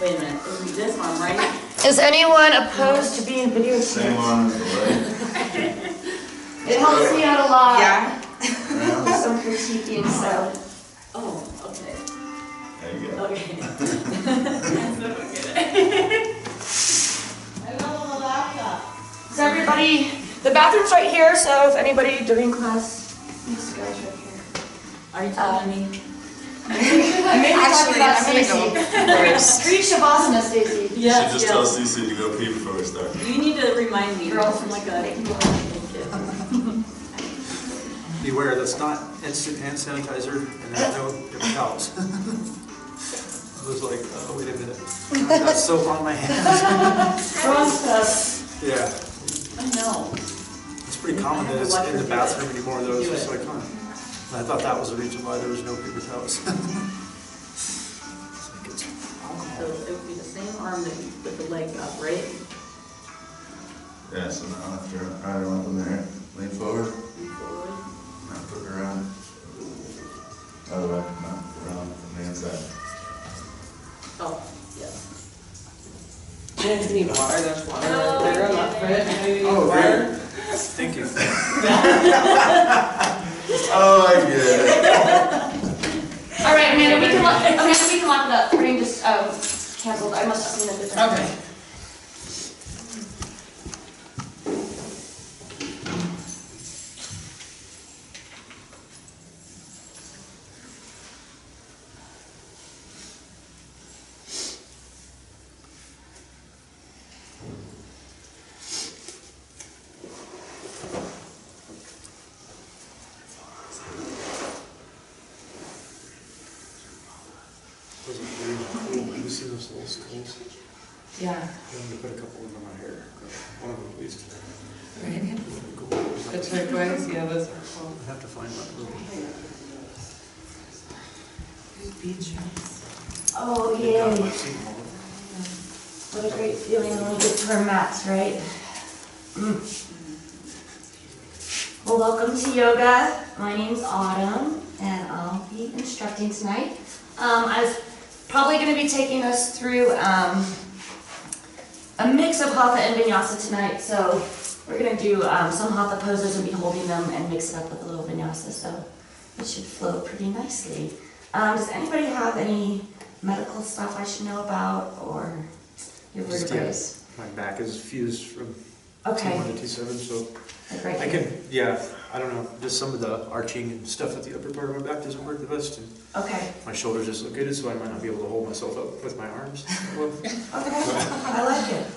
Wait a minute, it'll be this one, right? Is anyone opposed to being videotaped? Same one as the leg. It helps me out a lot. Yeah. Some critiquing, so. Oh, okay. There you go. Okay. I love the laptop. So everybody, the bathroom's right here, so if anybody during class needs to go, it's right here. Are you telling me? Maybe talking about I'm gonna Stacey. go first. Read Shavasana, Stacey. Yes, She just tells Cece to go pee before we start. You need to remind me. Girl. Oh my God. Beware, that's not instant hand sanitizer, and there's no paper towels. I was like, oh, wait a minute. I've got soap on my hands. Wrong stuff. Yeah, I know. it's pretty common that it's in the bathroom anymore, though. It's just like, huh. And I thought that was the reason why there was no paper towels. It's like it's alcohol. So it would be the same arm that you put the leg up, right? Yeah, so now after I run up in there, lean forward, Forward. now put it around. Other way, no, around from the inside. Oh, yes. If you need water, there's water Oh, right there on yeah. that fridge. Maybe you need Oh, water. great. Thank you. Oh, I get it. All right, Amanda, we can lock it up. Everything just canceled. I must have seen it different. Okay. Those are very cool. You see those little skulls? Yeah. I'm going to put a couple of them on my hair. One of them at least. Right. Cool. The turquoise, yeah, those are cool. I have to find that little. Beach house. Oh, They've got yay. my seat all over. What a great feeling when we get to our mats, right? Well, welcome to yoga. My name's Autumn, and I'll be instructing tonight. I was probably going to be taking us through a mix of hatha and vinyasa tonight. So we're going to do some hatha poses and be holding them and mix it up with a little vinyasa. So it should flow pretty nicely. Does anybody have any medical stuff I should know about, or your vertebrae? My back is fused from Okay. T1 to T7, so Like right I here. can, yeah, I don't know, just some of the arching and stuff at the upper part of my back doesn't work the best. And Okay. my shoulder's dislocated, so I might not be able to hold myself up with my arms. Well, Okay. I like it.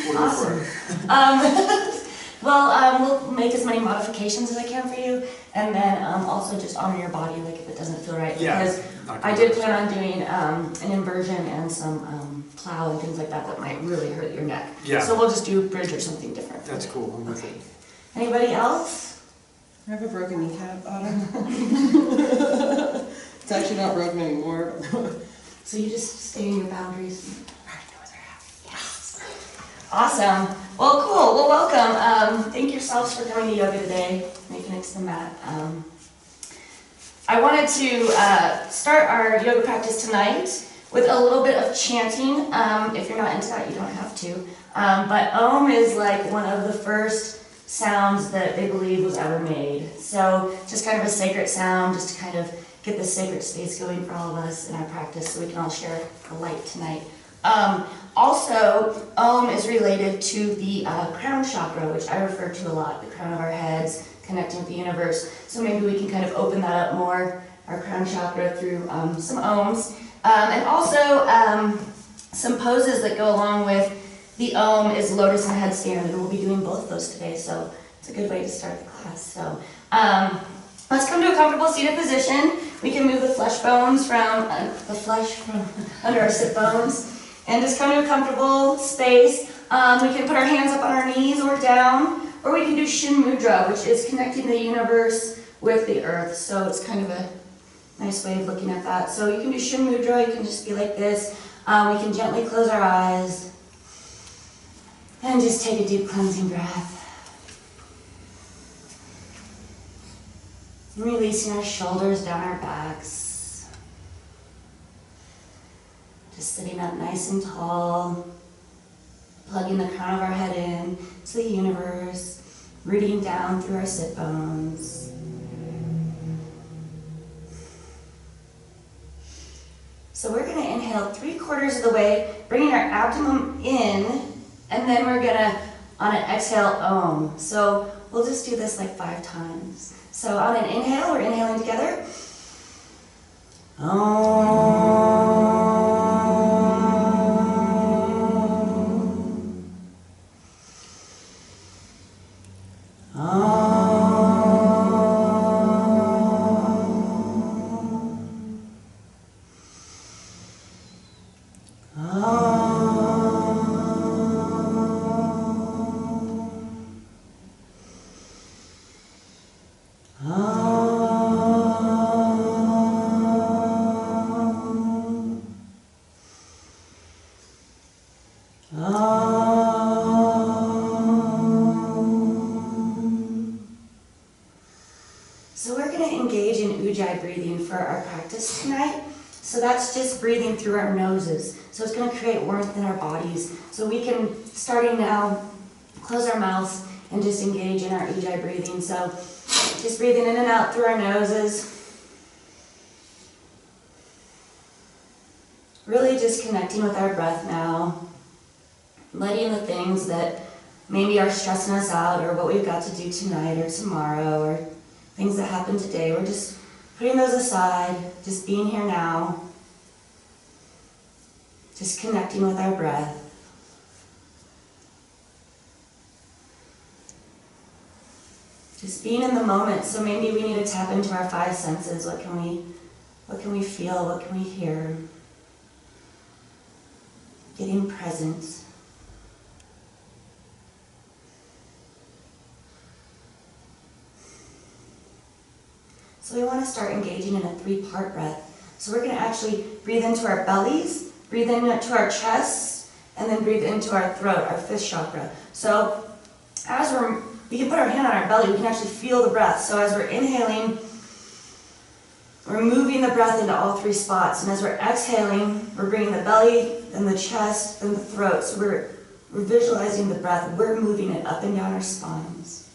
we'll go for it. Awesome. We'll make as many modifications as I can for you, and then also just honor your body, like if it doesn't feel right. Yeah, Because not I gonna did work. plan on doing an inversion and some plow and things like that that might really hurt your neck. Yeah. So we'll just do a bridge or something different. That's cool, I'm with it. Anybody else? I have a broken kneecap, Autumn. It's actually not broken anymore. So you just stay in your boundaries. Yes. Awesome. Well, cool. Well, welcome. Thank yourselves for coming to yoga today, making it to the mat. I wanted to start our yoga practice tonight with a little bit of chanting. If you're not into that, you don't have to. But Om is like one of the first sounds that they believe was ever made. So just kind of a sacred sound, just to kind of get the sacred space going for all of us in our practice so we can all share the light tonight. Also, Om is related to the crown chakra, which I refer to a lot, the crown of our heads, connecting with the universe. So maybe we can kind of open that up more, our crown chakra, through some Oms. And also, some poses that go along with the Om is lotus and headstand, and we'll be doing both of those today, so it's a good way to start the class. So let's come to a comfortable seated position. We can move the flesh bones from under our sit bones, and just come to a comfortable space. We can put our hands up on our knees or down, or we can do Shin Mudra, which is connecting the universe with the earth. So it's kind of a nice way of looking at that. So you can do Shin Mudra, you can just be like this. We can gently close our eyes and just take a deep cleansing breath. Releasing our shoulders down our backs. Just sitting up nice and tall, plugging the crown of our head in to the universe, rooting down through our sit bones. So we're going to inhale 3/4 of the way, bringing our abdomen in, and then we're going to, on an exhale, Om. So we'll just do this like 5 times. So on an inhale, we're inhaling together. So we're going to engage in Ujjayi breathing for our practice tonight. So that's just breathing through our noses. So it's going to create warmth in our bodies. So we can, starting now, close our mouths and just engage in our Ujjayi breathing. So just breathing in and out through our noses. Really just connecting with our breath now. Letting the things that maybe are stressing us out, or what we've got to do tonight or tomorrow, or things that happen today, we're just putting those aside, just being here now, just connecting with our breath. Just being in the moment. So maybe we need to tap into our 5 senses. What can we feel? What can we hear? Getting present. So we want to start engaging in a 3-part breath. So we're going to actually breathe into our bellies, breathe into our chests, and then breathe into our throat, our 5th chakra. So as we can put our hand on our belly, we can actually feel the breath. So as we're inhaling, we're moving the breath into all 3 spots. And as we're exhaling, we're bringing the belly, then the chest, then the throat. So we're visualizing the breath. We're moving it up and down our spines.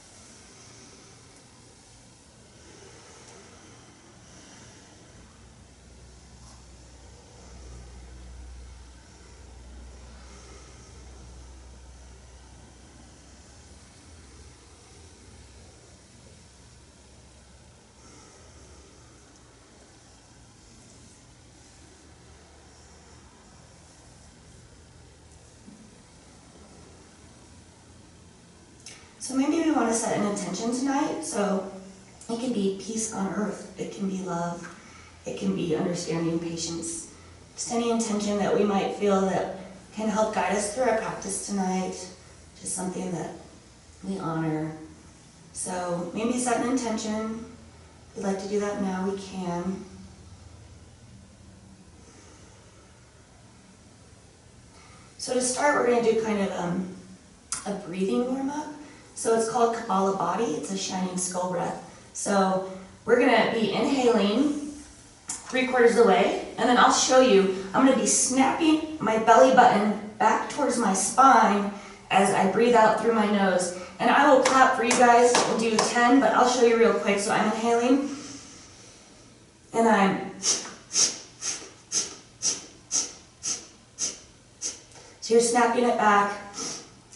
So maybe we want to set an intention tonight. So it can be peace on earth. It can be love. It can be understanding, patience. Just any intention that we might feel that can help guide us through our practice tonight. Just something that we honor. So maybe set an intention. If we'd like to do that now, we can. So to start, we're going to do kind of a breathing warm-up. So it's called Kabbalah Body. It's a shining skull breath. So we're going to be inhaling 3/4 of the way, and then I'll show you. I'm going to be snapping my belly button back towards my spine as I breathe out through my nose. And I will clap for you guys. We'll do 10, but I'll show you real quick. So I'm inhaling, and I'm... So you're snapping it back,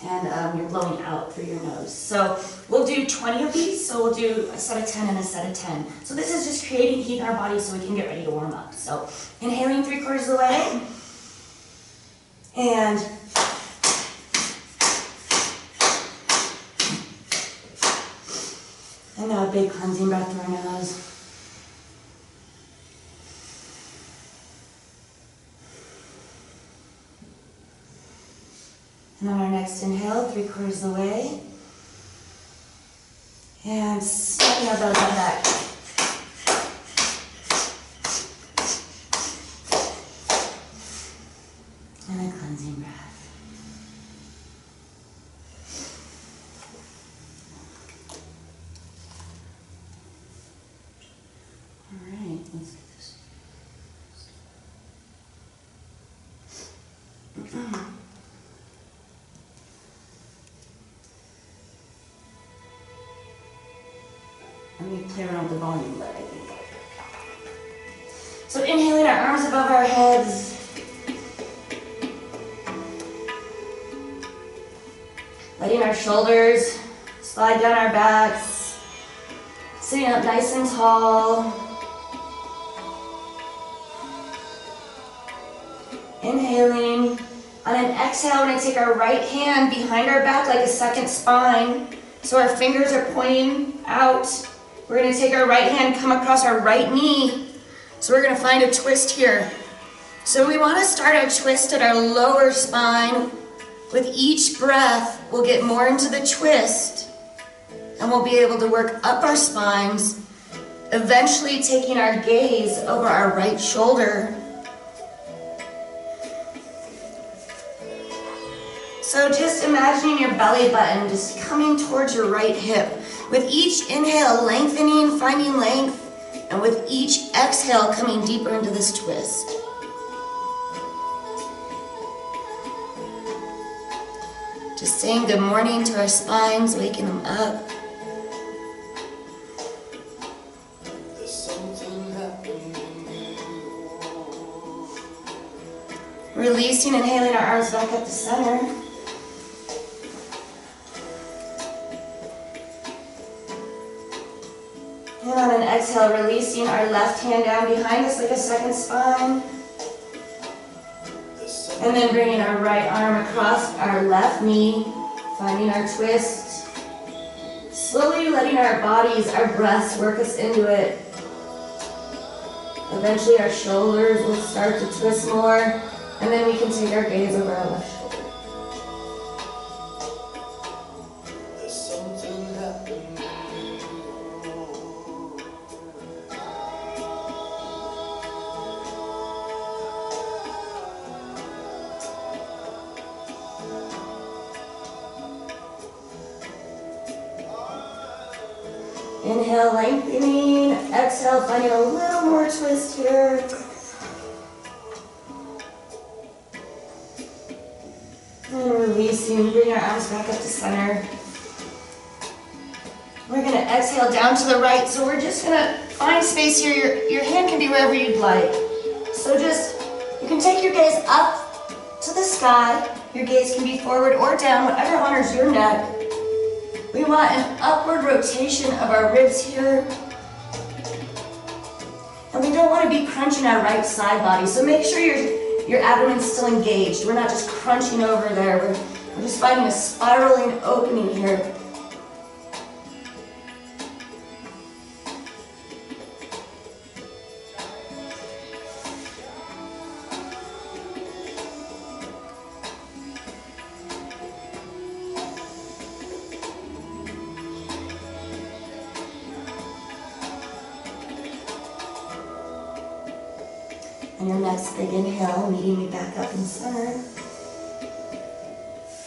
and you're blowing out through your nose. So we'll do 20 of these. So we'll do a set of 10 and a set of 10. So this is just creating heat in our body so we can get ready to warm up. So inhaling 3/4 of the way. And now a big cleansing breath through our nose. And on our next inhale, 3/4 of the way. And snapping our belly button back. And a cleansing breath. All right, let's get this. Let me play around with the volume, but I think. So inhaling our arms above our heads. Letting our shoulders slide down our backs. Sitting up nice and tall. Inhaling. On an exhale, we're going to take our right hand behind our back like a second spine. So our fingers are pointing out. We're going to take our right hand, come across our right knee. So we're going to find a twist here. So we want to start our twist at our lower spine. With each breath, we'll get more into the twist. And we'll be able to work up our spines, eventually taking our gaze over our right shoulder. So just imagining your belly button just coming towards your right hip. With each inhale, lengthening, finding length, and with each exhale, coming deeper into this twist. Just saying good morning to our spines, waking them up. Releasing, inhaling our arms back up to center. And on an exhale, releasing our left hand down behind us like a second spine. And then bringing our right arm across our left knee, finding our twist. Slowly letting our bodies, our breaths work us into it. Eventually our shoulders will start to twist more, and then we can take our gaze over our left shoulder. Inhale, lengthening. Exhale, finding a little more twist here. And releasing, bring our arms back up to center. We're going to exhale down to the right. So we're just going to find space here. Your hand can be wherever you'd like. So just, you can take your gaze up to the sky. Your gaze can be forward or down, whatever honors your neck. We want an upward rotation of our ribs here. And we don't want to be crunching our right side body. So make sure your abdomen's still engaged. We're not just crunching over there. We're just finding a spiraling opening here. And your next big inhale, meeting me back up in center.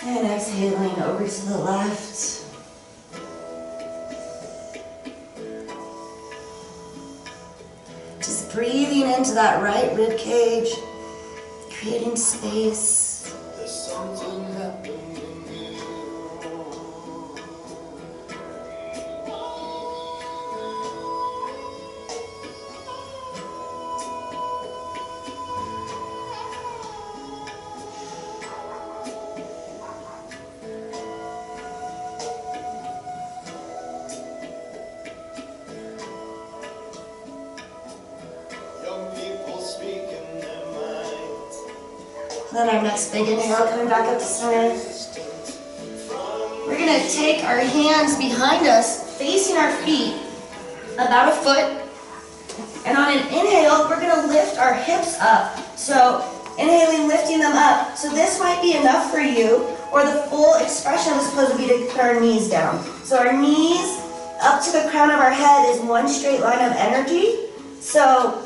And exhaling over to the left. Just breathing into that right rib cage, creating space. There's something happening. Then our next big inhale, coming back up to center. We're going to take our hands behind us, facing our feet, about a foot. And on an inhale, we're going to lift our hips up. So inhaling, lifting them up. So this might be enough for you, or the full expression is supposed to be to put our knees down. So our knees up to the crown of our head is one straight line of energy. So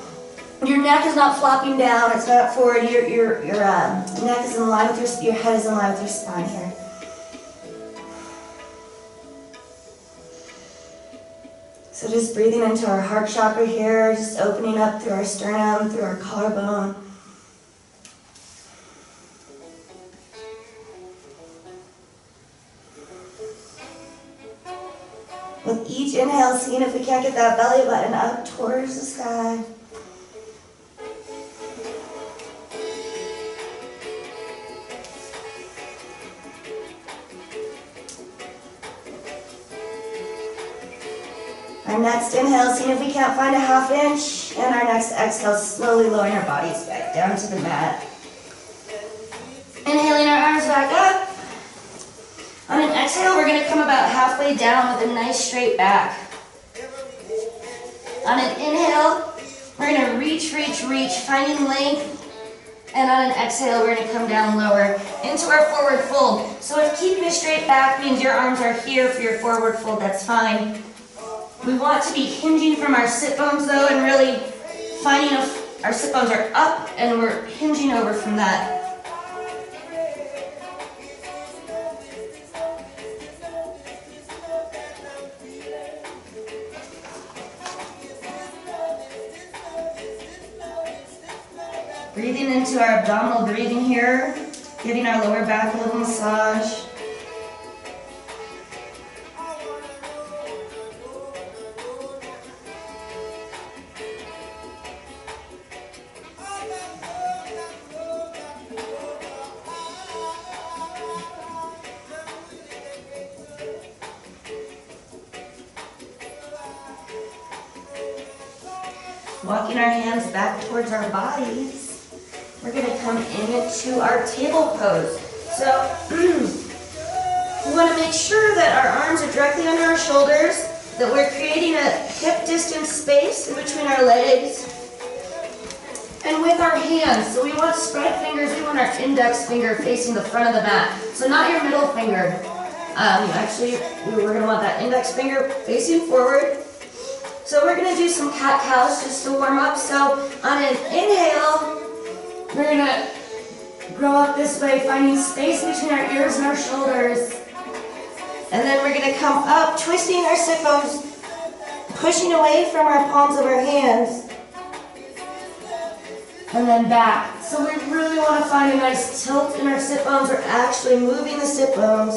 your neck is not flopping down, it's not forward, your neck is in line with your head is in line with your spine here. So just breathing into our heart chakra here, just opening up through our sternum, through our collarbone. With each inhale, seeing if we can't get that belly button up towards the sky. Our next inhale, seeing if we can't find a half inch. And our next exhale, slowly lowering our bodies back down to the mat. Inhaling our arms back up. On an exhale, we're going to come about halfway down with a nice straight back. On an inhale, we're going to reach, reach, reach, finding length. And on an exhale, we're going to come down lower into our forward fold. So if keeping a straight back means your arms are here for your forward fold, that's fine. We want to be hinging from our sit bones though, and really finding if our sit bones are up and we're hinging over from that. Breathing into our abdominal breathing here, giving our lower back a little massage. Walking our hands back towards our bodies. We're going to come into our table pose. So we want to make sure that our arms are directly under our shoulders, that we're creating a hip distance space in between our legs. And with our hands, so we want spread fingers, we want our index finger facing the front of the mat. So not your middle finger. Actually, we're going to want that index finger facing forward. So we're going to do some cat-cows just to warm up. So on an inhale, we're going to grow up this way, finding space between our ears and our shoulders. And then we're going to come up, twisting our sit bones, pushing away from our palms of our hands. And then back. So we really want to find a nice tilt in our sit bones. We're actually moving the sit bones.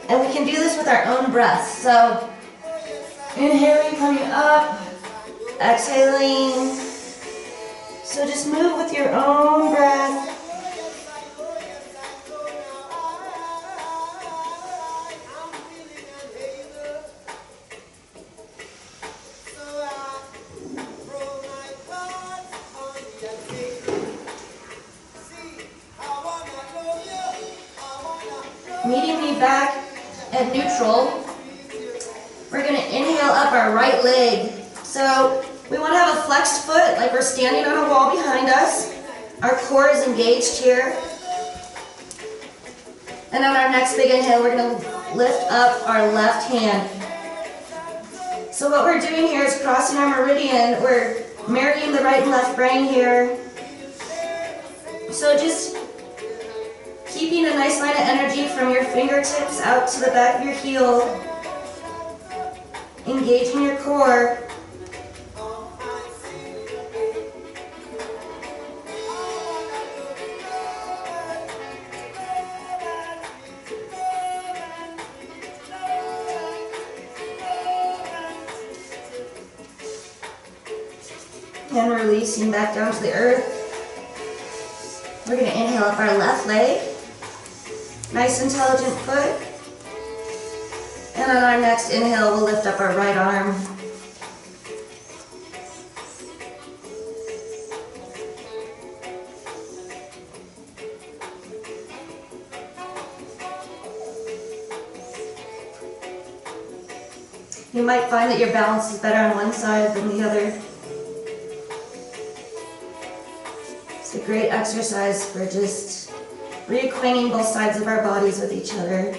And we can do this with our own breath. So inhaling, coming up, exhaling. So just move with your own breath. Meeting me back at neutral. We're going to inhale up our right leg. So we want to have a flexed foot like we're standing on a wall behind us. Our core is engaged here. And on our next big inhale, we're going to lift up our left hand. So what we're doing here is crossing our meridian. We're marrying the right and left brain here. So just keeping a nice line of energy from your fingertips out to the back of your heel. Engaging your core. And releasing back down to the earth. We're going to inhale up our left leg. Nice intelligent foot. And on our next inhale, we'll lift up our right arm. You might find that your balance is better on one side than the other. It's a great exercise for just reacquainting both sides of our bodies with each other.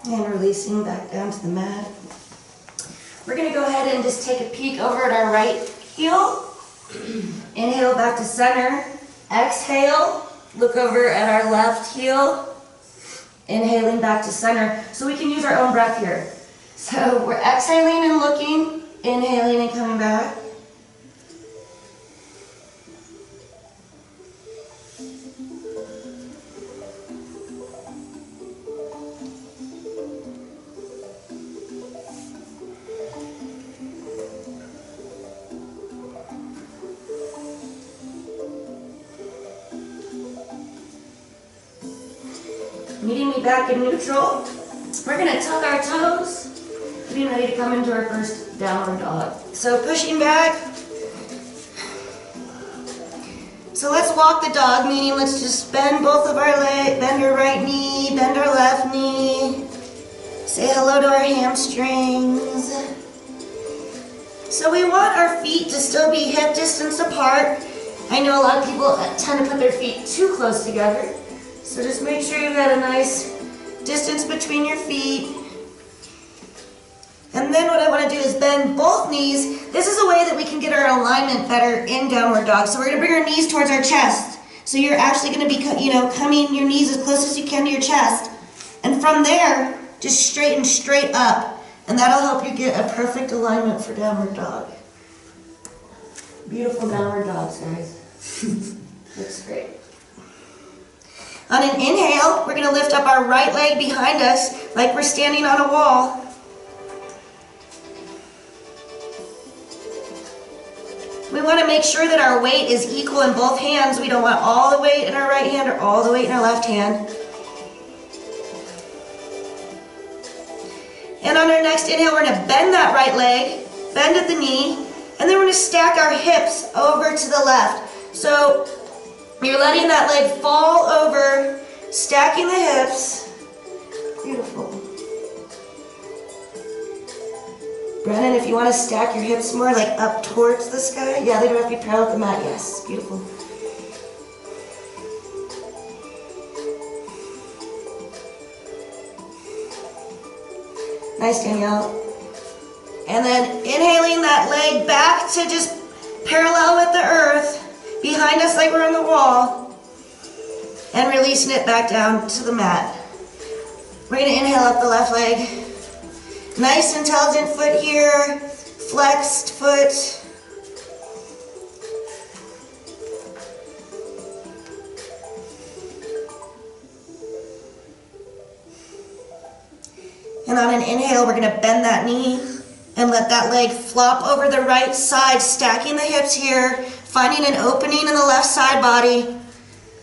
And releasing back down to the mat. We're going to go ahead and just take a peek over at our right heel. Inhale back to center. Exhale. Look over at our left heel. Inhaling back to center. So we can use our own breath here. So we're exhaling and looking. Inhaling and coming back. Meeting me back in neutral. We're gonna tuck our toes, getting ready to come into our first downward dog. So pushing back. So let's walk the dog, meaning let's just bend both of our legs, bend our right knee, bend our left knee. Say hello to our hamstrings. So we want our feet to still be hip distance apart. I know a lot of people tend to put their feet too close together. So just make sure you've got a nice distance between your feet. And then what I want to do is bend both knees. This is a way that we can get our alignment better in downward dog. So we're going to bring our knees towards our chest. So you're actually going to be, coming your knees as close as you can to your chest. And from there, just straighten straight up. And that'll help you get a perfect alignment for downward dog. Beautiful downward dogs, guys. Looks great. On an inhale, we're going to lift up our right leg behind us like we're standing on a wall. We want to make sure that our weight is equal in both hands. We don't want all the weight in our right hand or all the weight in our left hand. And on our next inhale, we're going to bend that right leg, bend at the knee, and then we're going to stack our hips over to the left. So you're letting that leg fall over, stacking the hips. Beautiful. Brennan, if you want to stack your hips more, like up towards the sky. Yeah, they don't have to be parallel with the mat. Yes, beautiful. Nice, Danielle. And then inhaling that leg back to just parallel with the earth, behind us like we're on the wall, and releasing it back down to the mat. We're going to inhale up the left leg. Nice intelligent foot here, flexed foot. And on an inhale, we're going to bend that knee and let that leg flop over the right side, stacking the hips here, finding an opening in the left side body,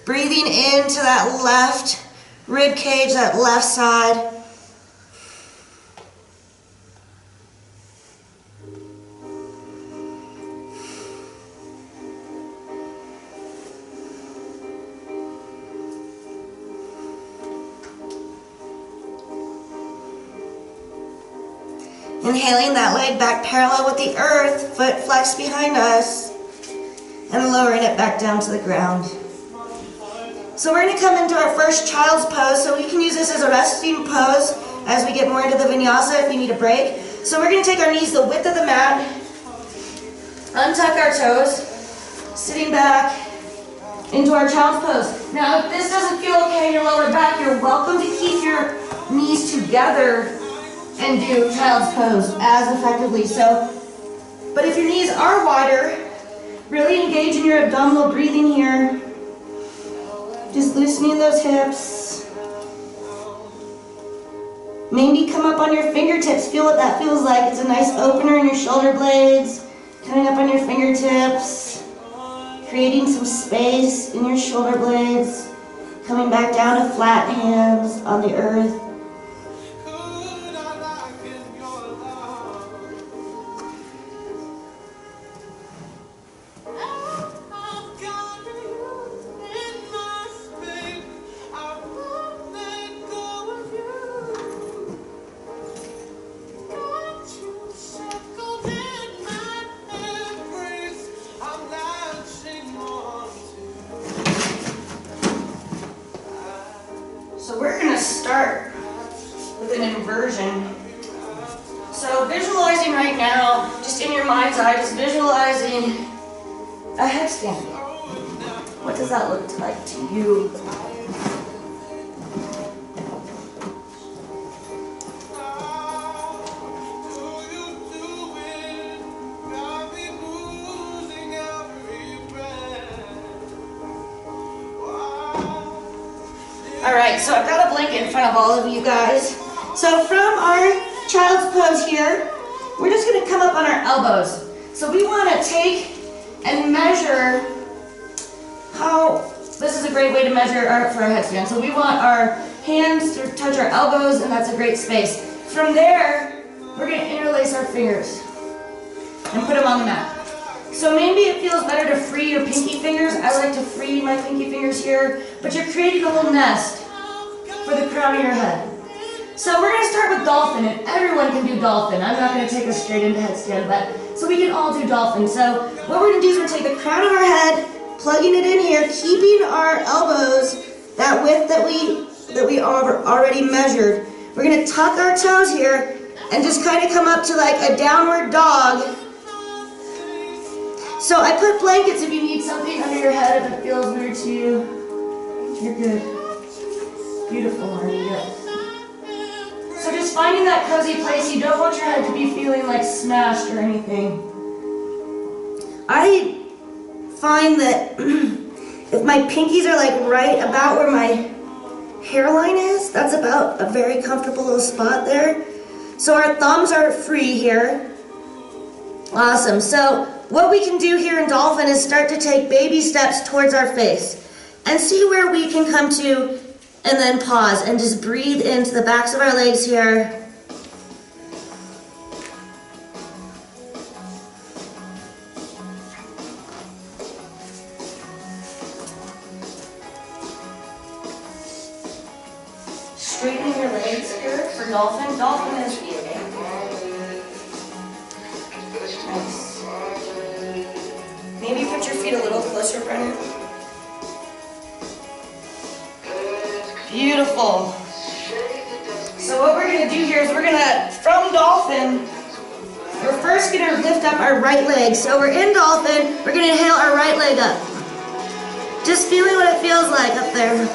breathing into that left rib cage, that left side. Inhaling that leg back parallel with the earth, foot flexed behind us, and lowering it back down to the ground. So we're going to come into our first child's pose, so we can use this as a resting pose as we get more into the vinyasa if you need a break. So we're going to take our knees the width of the mat, untuck our toes, sitting back into our child's pose. Now if this doesn't feel okay in your lower back, you're welcome to keep your knees together and do child's pose as effectively. But if your knees are wider, really engage in your abdominal breathing here. Just loosening those hips. Maybe come up on your fingertips. Feel what that feels like. It's a nice opener in your shoulder blades. Coming up on your fingertips. Creating some space in your shoulder blades. Coming back down to flat hands on the earth. So we're going to start with an inversion. So visualizing right now, just in your mind's eye, just visualizing a headstand. What does that look like to you? right, so I've got a blanket in front of all of you guys. So from our child's pose here, we're just gonna come up on our elbows. So we wanna take and measure how, this is a great way to measure for our headstand. So we want our hands to touch our elbows, and that's a great space. From there, we're gonna interlace our fingers and put them on the mat. So maybe it feels better to free your pinky fingers. I like to free my pinky fingers here, but you're creating a little nest for the crown of your head. So we're gonna start with dolphin, and everyone can do dolphin. I'm not gonna take us straight into headstand, but so we can all do dolphin. So what we're gonna do is we're gonna take the crown of our head, plugging it in here, keeping our elbows that width that we already measured. We're gonna tuck our toes here and just kind of come up to like a downward dog. So I put blankets if you need something under your head if it feels weird to you. You're good. Beautiful, Marnie, yes. So just finding that cozy place. You don't want your head to be feeling like smashed or anything. I find that if my pinkies are like right about where my hairline is, that's about a very comfortable little spot there. So our thumbs are free here. Awesome. So what we can do here in dolphin is start to take baby steps towards our face and see where we can come to, and then pause and just breathe into the backs of our legs here. Straightening your legs here for dolphin. Dolphin is nice. Maybe put your feet a little closer, Brennan. Beautiful. So what we're going to do here is we're going to, from dolphin, we're first going to lift up our right leg. So we're in dolphin, we're going to inhale our right leg up. Just feeling what it feels like up there.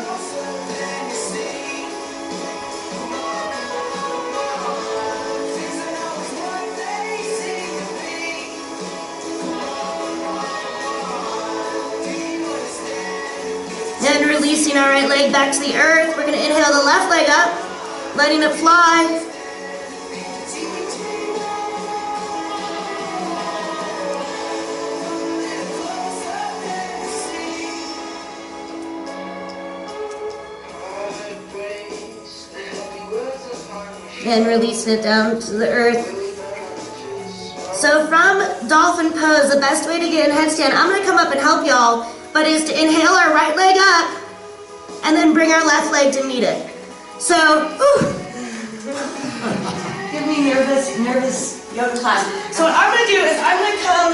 And releasing our right leg back to the earth. We're going to inhale the left leg up, letting it fly. And releasing it down to the earth. So from dolphin pose, the best way to get in headstand, I'm going to come up and help y'all, but is to inhale our right leg up and then bring our left leg to meet it. So, give me nervous yoga class. So what I'm going to do is I'm going to come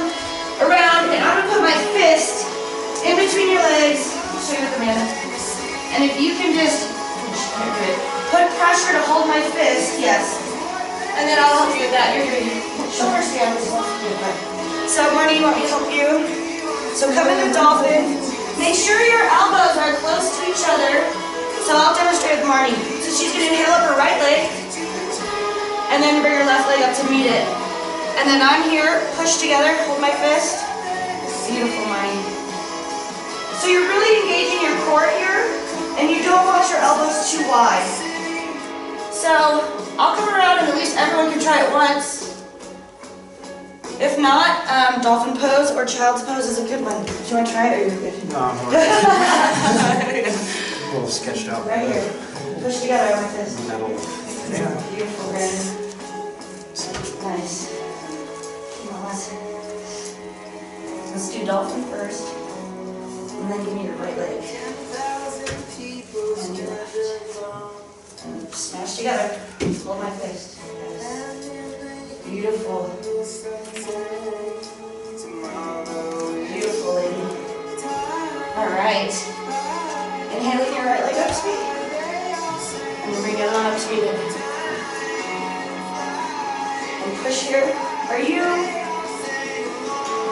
around and I'm going to put my fist in between your legs. I'll show you with Amanda. And if you can just put pressure to hold my fist, yes. And then I'll help you with that. You're good. Shoulder stand is what you do. So Marnie, you want me to help you? So come into dolphin. Make sure your elbows are close to each other. So I'll demonstrate with Marnie. So she's going to inhale up her right leg. And then bring her left leg up to meet it. And then I'm here, push together, hold my fist. Beautiful, Marnie. So you're really engaging your core here. And you don't want your elbows too wide. So I'll come around and at least everyone can try it once. If not, dolphin pose or child's pose is a good one. Do you want to try it or you're good? No, I'm all right. A little sketched out. Right here. Push together like this. Metal. Yeah. Beautiful, Brandon. Nice. Come on, let's do dolphin first. And then give me your right leg. And your left. And smash together. Hold my fist. Yes. Beautiful. Beautiful, lady. All right. Inhaling your right leg up to me. And then bring it on up to me then. And push here. Are you?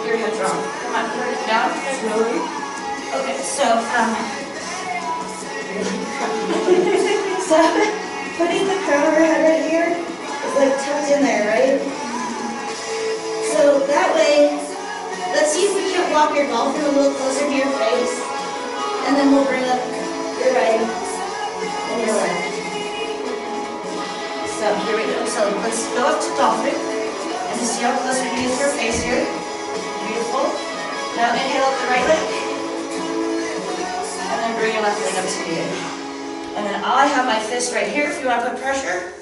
Your head's wrong. Come on, put it down. Slowly. Okay, so, so putting the crown of her head right here is like tucked in there, right? So that way, let's see if we can't walk your dolphin a little closer to your face. And then we'll bring up your right Alright. So here we go. So let's go up to dolphin and just see how close we can get to your face here. Beautiful. Now inhale up the right leg. And then bring your left leg up to the end. And then I have my fist right here if you want to put pressure.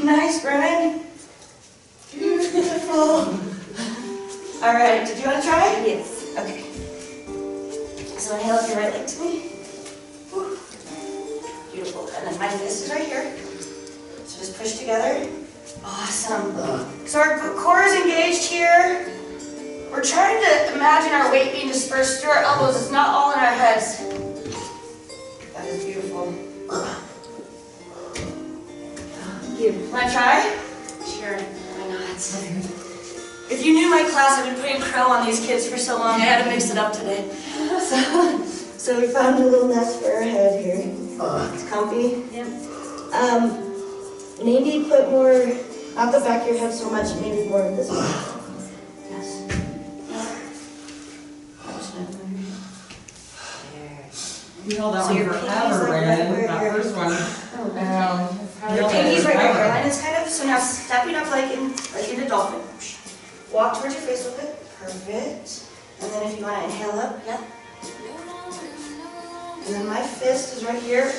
Nice, Brian. Beautiful. Alright, did you want to try? Yes. Okay. So inhale up your right leg to me. Whew. Beautiful. And then my fist is right here. So just push together. Awesome. So our core is engaged here. We're trying to imagine our weight being dispersed through our elbows. It's not all in our heads. That is beautiful. Want to try? Sure. Why not? If you knew my class, I've been putting crow on these kids for so long. I had to mix it up today. So we found a little nest for our head here. It's comfy. Yep. Maybe put more, not the back of your head so much, maybe more of this one. Yes. You held that So one your pinky's forever, like Brandon, right that here. first one. Your pinky's right where your hairline is kind of, so now stepping up like in a dolphin. Walk towards your face with it. Perfect. And then if you want to inhale up, yeah. And then my fist is right here.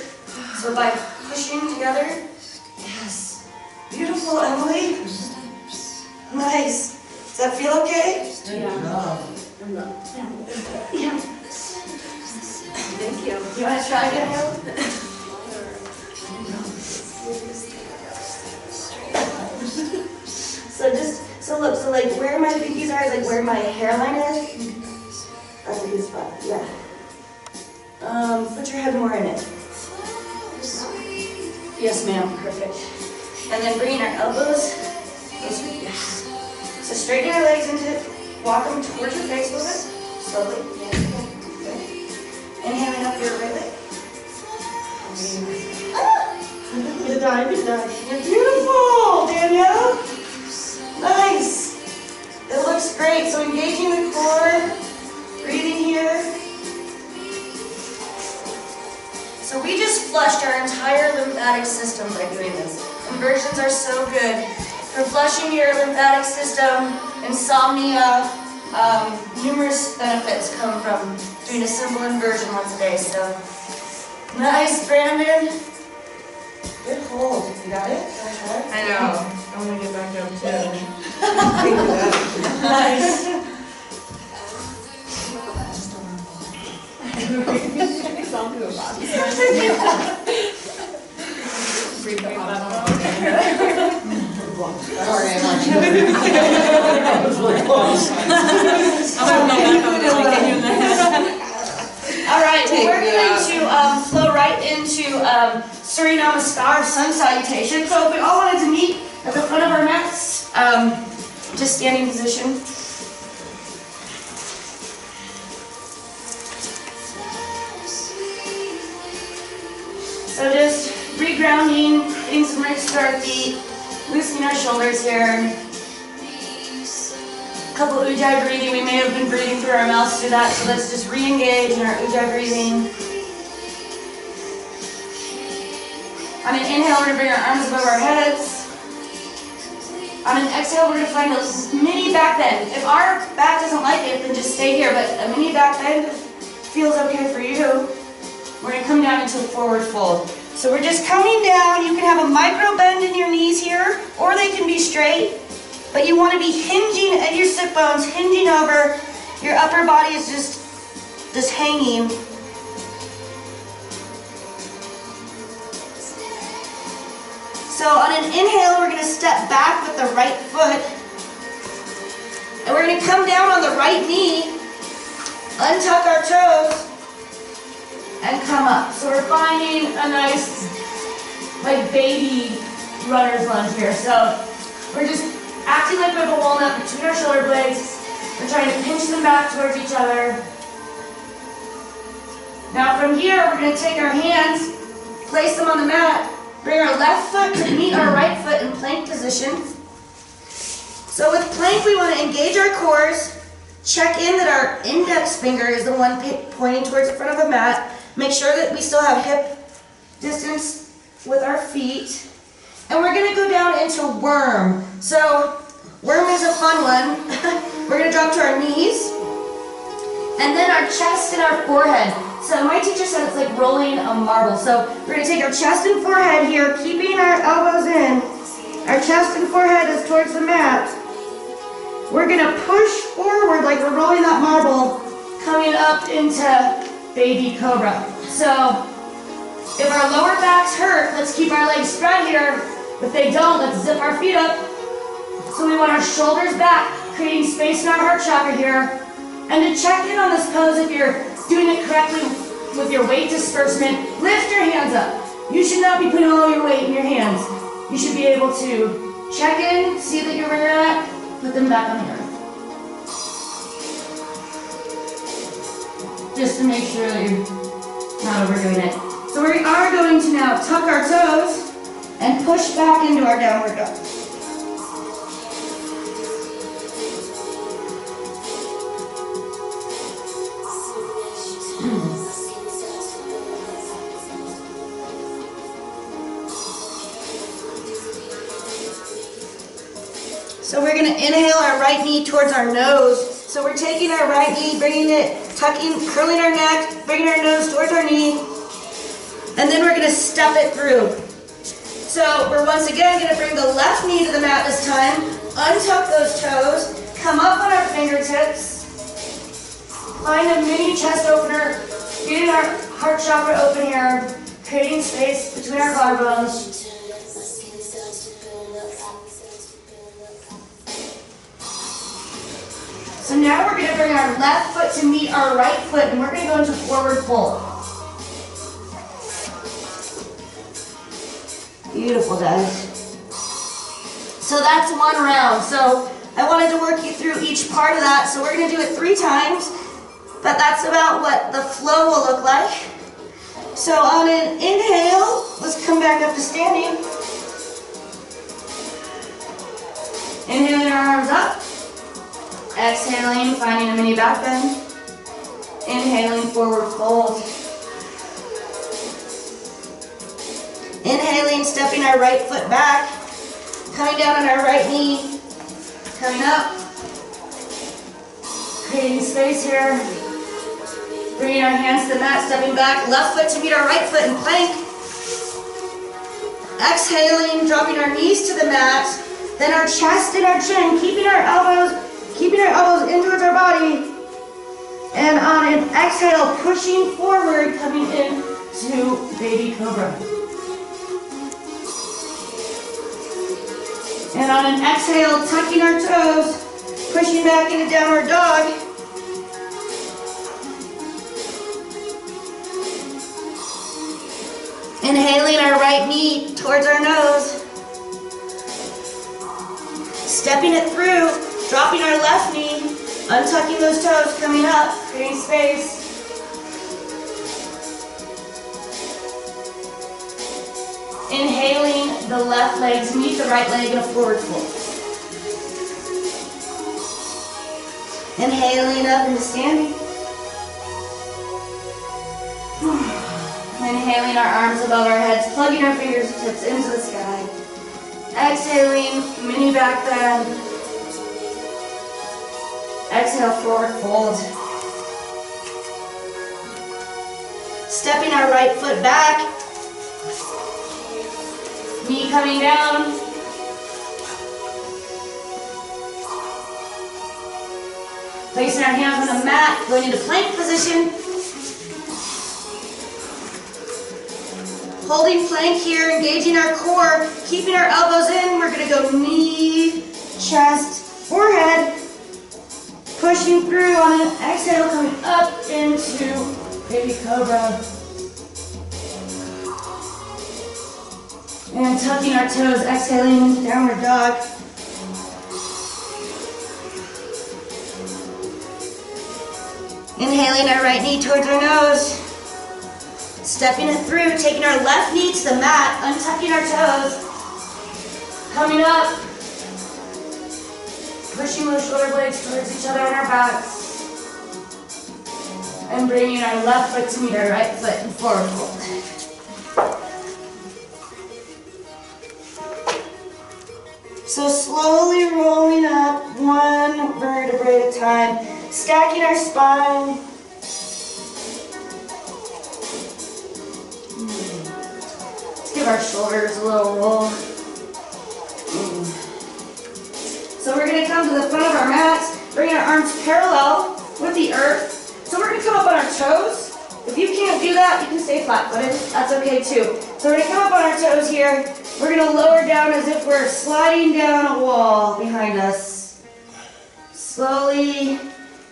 So by pushing together, yes. Beautiful, Emily. Nice. Does that feel okay? Yeah. I'm not. Yeah. Thank you. You want to try again? So look, so like where my pinkies are, like where my hairline is. That's a good spot, yeah. Put your head more in it. Yes, ma'am, perfect. And then bringing our elbows. Yes. So straighten your legs into it. Walk them towards your face a little bit. Slowly. Yeah, good. Inhaling up your right leg. Good dive, good dive. You're beautiful, Danielle. Nice. It looks great. So engaging the core, breathing here. So we just flushed our entire lymphatic system by doing this. Inversions are so good for flushing your lymphatic system, insomnia. Numerous benefits come from doing a simple inversion once a day. So nice, Brandon. Good hold. You got it? I know. I want to get back up too. Nice. Breathe the bottom. Sorry, I'm not All right, well, we're going to flow right into Surya Namaskar, sun salutation. So if we all wanted to meet at the front of our mats, just standing position. So just regrounding, getting some rest to our feet, loosening our shoulders here. A couple ujjayi breathing. We may have been breathing through our mouths through that, so let's just re-engage in our ujjayi breathing. On an inhale, we're going to bring our arms above our heads. On an exhale, we're going to find a mini back bend. If our back doesn't like it, then just stay here, but a mini back bend feels okay for you. We're going to come down into a forward fold. So we're just coming down. You can have a micro bend in your knees here, or they can be straight. But you want to be hinging at your sit bones, hinging over. Your upper body is just hanging. So on an inhale, we're going to step back with the right foot. And we're going to come down on the right knee, untuck our toes, and come up. So we're finding a nice, like, baby runner's lunge here. So we're just acting like we have a walnut between our shoulder blades. We're trying to pinch them back towards each other. Now from here, we're going to take our hands, place them on the mat, bring our left foot to meet our right foot in plank position. So with plank, we want to engage our cores, check in that our index finger is the one pointing towards the front of the mat, make sure that we still have hip distance with our feet. And we're gonna go down into worm. So, worm is a fun one. We're gonna drop to our knees. And then our chest and our forehead. So my teacher said it's like rolling a marble. So we're gonna take our chest and forehead here, keeping our elbows in. Our chest and forehead is towards the mat. We're gonna push forward like we're rolling that marble, coming up into baby cobra. So if our lower backs hurt, let's keep our legs spread here. If they don't, let's zip our feet up. So we want our shoulders back, creating space in our heart chakra here. And to check in on this pose, if you're doing it correctly with your weight disbursement, lift your hands up. You should not be putting all your weight in your hands. You should be able to check in, see that you're where you're at, put them back on the earth. Just to make sure that you're not overdoing it. So we are going to now tuck our toes and push back into our downward dog. So we're going to inhale our right knee towards our nose. So we're taking our right knee, bringing it, tucking, curling our neck, bringing our nose towards our knee. And then we're going to step it through. So we're once again going to bring the left knee to the mat this time. Untuck those toes. Come up on our fingertips. Find a mini chest opener. Getting our heart chakra open here. Creating space between our collarbones. So now we're going to bring our left foot to meet our right foot, and we're going to go into forward fold. Beautiful, guys. So that's one round. So I wanted to work you through each part of that. So we're going to do it 3 times, but that's about what the flow will look like. So on an inhale, let's come back up to standing. Inhaling our arms up. Exhaling, finding a mini back bend. Inhaling, forward fold. Inhaling, stepping our right foot back. Coming down on our right knee. Coming up. Creating space here. Bringing our hands to the mat, stepping back. Left foot to meet our right foot in plank. Exhaling, dropping our knees to the mat. Then our chest and our chin, keeping our elbows in towards our body. And on an exhale, pushing forward, coming into baby cobra. And on an exhale, tucking our toes, pushing back into downward dog. Inhaling our right knee towards our nose. Stepping it through, dropping our left knee, untucking those toes, coming up, creating space. Inhaling the left leg to meet the right leg in a forward fold. Inhaling up into standing. Inhaling our arms above our heads, plugging our fingertips into the sky. Exhaling, mini back bend. Exhale, forward fold. Stepping our right foot back. Knee coming down. Placing our hands on the mat, going into plank position. Holding plank here, engaging our core, keeping our elbows in. We're going to go knee, chest, forehead. Pushing through on an exhale, coming up into baby cobra. And tucking our toes, exhaling into downward dog. Inhaling our right knee towards our nose. Stepping it through, taking our left knee to the mat, untucking our toes. Coming up. Pushing those shoulder blades towards each other on our backs. And bringing our left foot to meet our right foot in forward fold. So slowly rolling up one vertebrae at a time, stacking our spine. Let's give our shoulders a little roll. So we're going to come to the front of our mats, bring our arms parallel with the earth. So we're going to come up on our toes. If you can't do that, you can stay flat-footed. That's okay too. So we're going to come up on our toes here. We're going to lower down as if we're sliding down a wall behind us. Slowly.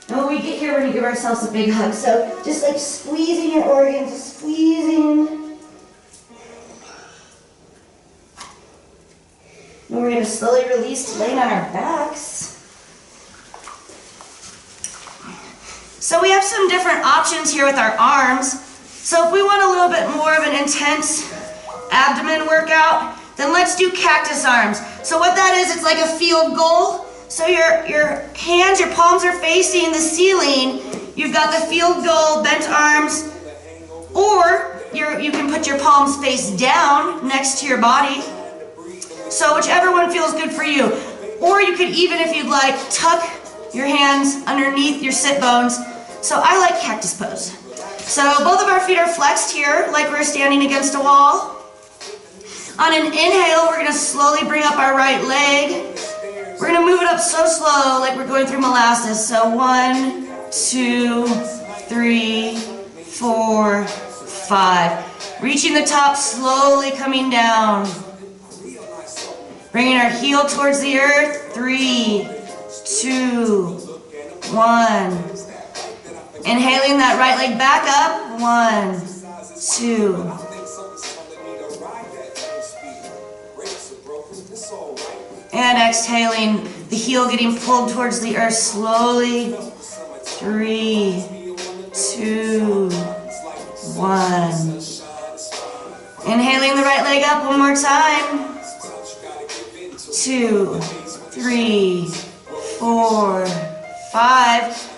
And when we get here, we're going to give ourselves a big hug. So just like squeezing your organs, squeezing. And we're going to slowly release to laying on our backs. So we have some different options here with our arms. So if we want a little bit more of an intense abdomen workout, then let's do cactus arms. So what that is, it's like a field goal. So your hands, your palms are facing the ceiling. You've got the field goal, bent arms, or you can put your palms face down next to your body. So whichever one feels good for you. Or you could even, if you'd like, tuck your hands underneath your sit bones. So I like cactus pose. So both of our feet are flexed here, like we're standing against a wall. On an inhale, we're going to slowly bring up our right leg. We're going to move it up so slow, like we're going through molasses. So 1, 2, 3, 4, 5. Reaching the top, slowly coming down. Bringing our heel towards the earth. 3, 2, 1. Inhaling that right leg back up. 1, 2. And exhaling, the heel getting pulled towards the earth slowly. 3, 2, 1. Inhaling the right leg up one more time. 2, 3, 4, 5.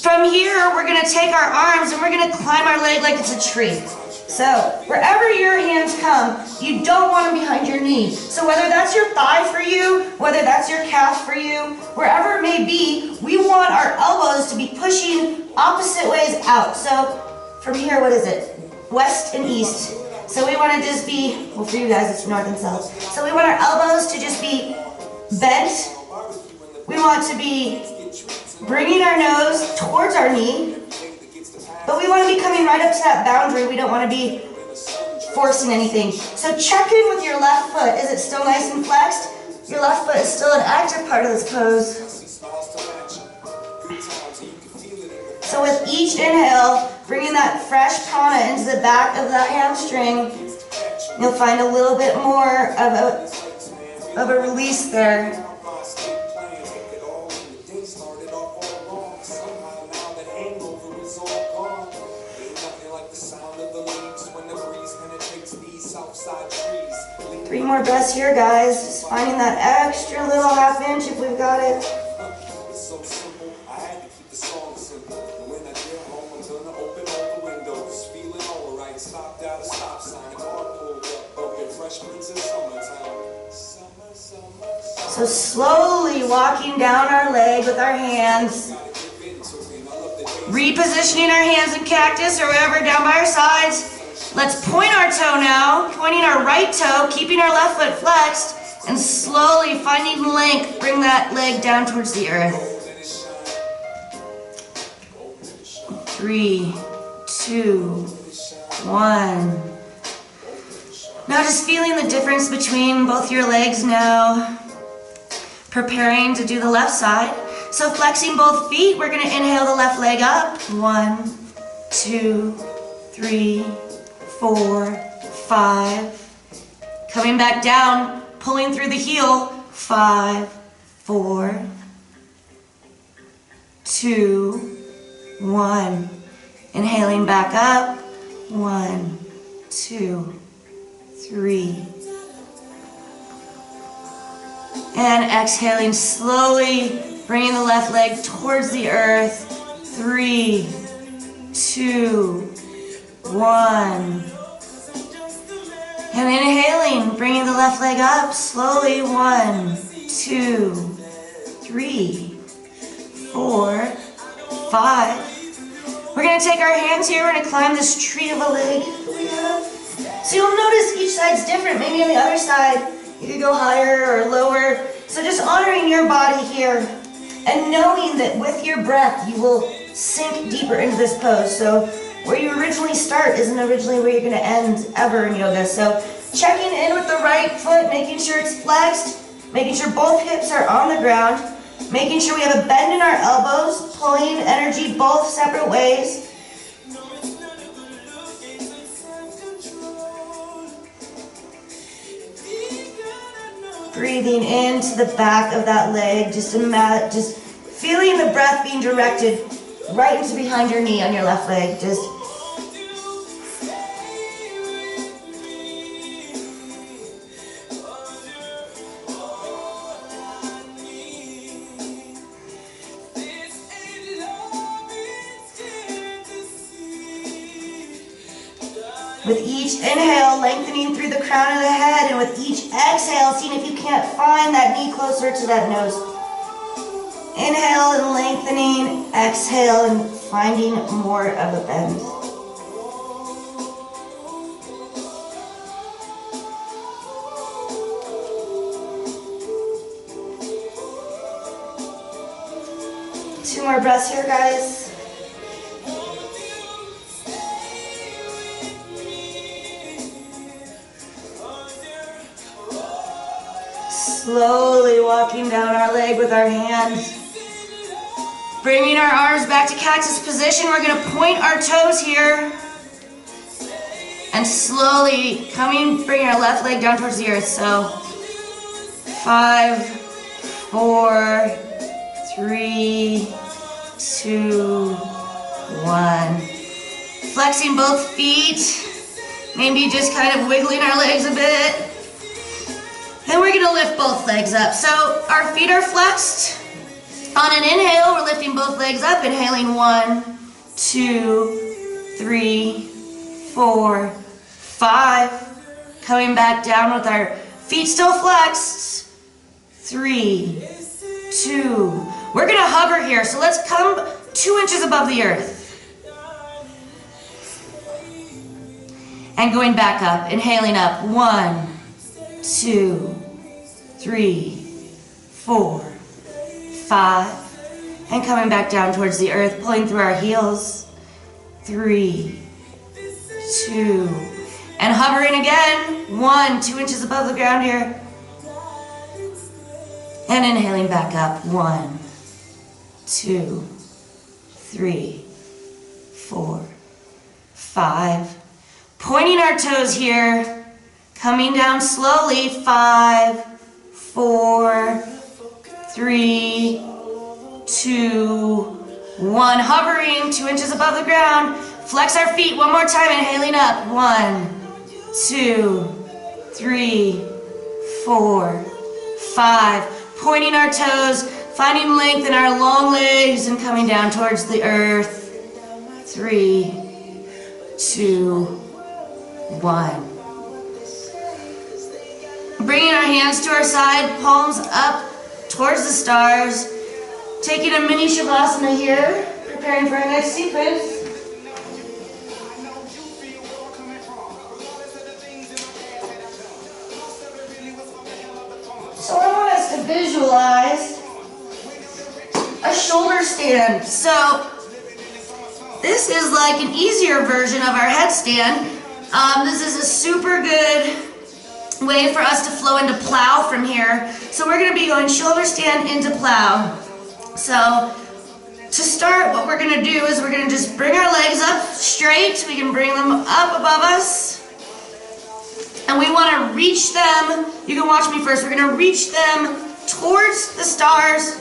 From here, we're going to take our arms and we're going to climb our leg like it's a tree. So wherever your hands come, you don't want them behind your knee. So whether that's your thigh for you, whether that's your calf for you, wherever it may be, we want our elbows to be pushing opposite ways out. So from here, what is it? West and east. So we want to just be, well for you guys it's north and south. So we want our elbows to just be bent. We want to be bringing our nose towards our knee. But we want to be coming right up to that boundary. We don't want to be forcing anything. So check in with your left foot. Is it still nice and flexed? Your left foot is still an active part of this pose. So with each inhale, bringing that fresh prana into the back of the hamstring, you'll find a little bit more of a release there. Three more breaths here, guys. Just finding that extra little half inch if we've got it. So slowly walking down our leg with our hands. Repositioning our hands in cactus or wherever down by our sides. Let's point our toe now, pointing our right toe, keeping our left foot flexed, and slowly finding length, bring that leg down towards the earth. 3, 2, 1. Now just feeling the difference between both your legs now. Preparing to do the left side. So flexing both feet, we're going to inhale the left leg up. 1, 2, 3, 4, 5. Coming back down, pulling through the heel. 5, 4, 2, 1. Inhaling back up. 1, 2, 3. And exhaling slowly, bringing the left leg towards the earth. 3, 2, 1. And inhaling, bringing the left leg up slowly. 1, 2, 3, 4, 5. We're going to take our hands here, we're going to climb this tree of a leg that we have. So you'll notice each side's different. Maybe on the other side, you could go higher or lower. So just honoring your body here and knowing that with your breath, you will sink deeper into this pose. So where you originally start isn't originally where you're going to end ever in yoga. So checking in with the right foot, making sure it's flexed, making sure both hips are on the ground, making sure we have a bend in our elbows, pulling energy both separate ways. Breathing into the back of that leg, just feeling the breath being directed right into behind your knee on your left leg. With each inhale, lengthening through the crown of the head, and with each exhale, seeing if you can't find that knee closer to that nose. Inhale and lengthening, exhale and finding more of a bend. Two more breaths here, guys. Slowly walking down our leg with our hands. Bringing our arms back to cactus position. We're going to point our toes here. And slowly bringing our left leg down towards the earth. So 5, 4, 3, 2, 1. Flexing both feet. Maybe just kind of wiggling our legs a bit. Then we're going to lift both legs up. So our feet are flexed. On an inhale, we're lifting both legs up. Inhaling 1, 2, 3, 4, 5. Coming back down with our feet still flexed. 3, 2. We're going to hover here. So let's come 2 inches above the earth. And going back up. Inhaling up. 1, 2, 3, 4, 5, and coming back down towards the earth, pulling through our heels. 3, 2, and hovering again. 1, 2 inches above the ground here. And inhaling back up. 1, 2, 3, 4, 5. Pointing our toes here. Coming down slowly. 5, 4, 3, 2, 1. Hovering 2 inches above the ground. Flex our feet one more time. Inhaling up. 1, 2, 3, 4, 5. Pointing our toes. Finding length in our long legs and coming down towards the earth. 3, 2, 1. Bringing our hands to our side, palms up towards the stars. Taking a mini shavasana here, preparing for our next sequence. So I want us to visualize a shoulder stand. So this is like an easier version of our headstand. This is a super good way for us to flow into plow from here. So we're going to be going shoulder stand into plow. So to start, what we're going to do is we're going to just bring our legs up straight. We can bring them up above us. And we want to reach them. You can watch me first. We're going to reach them towards the stars.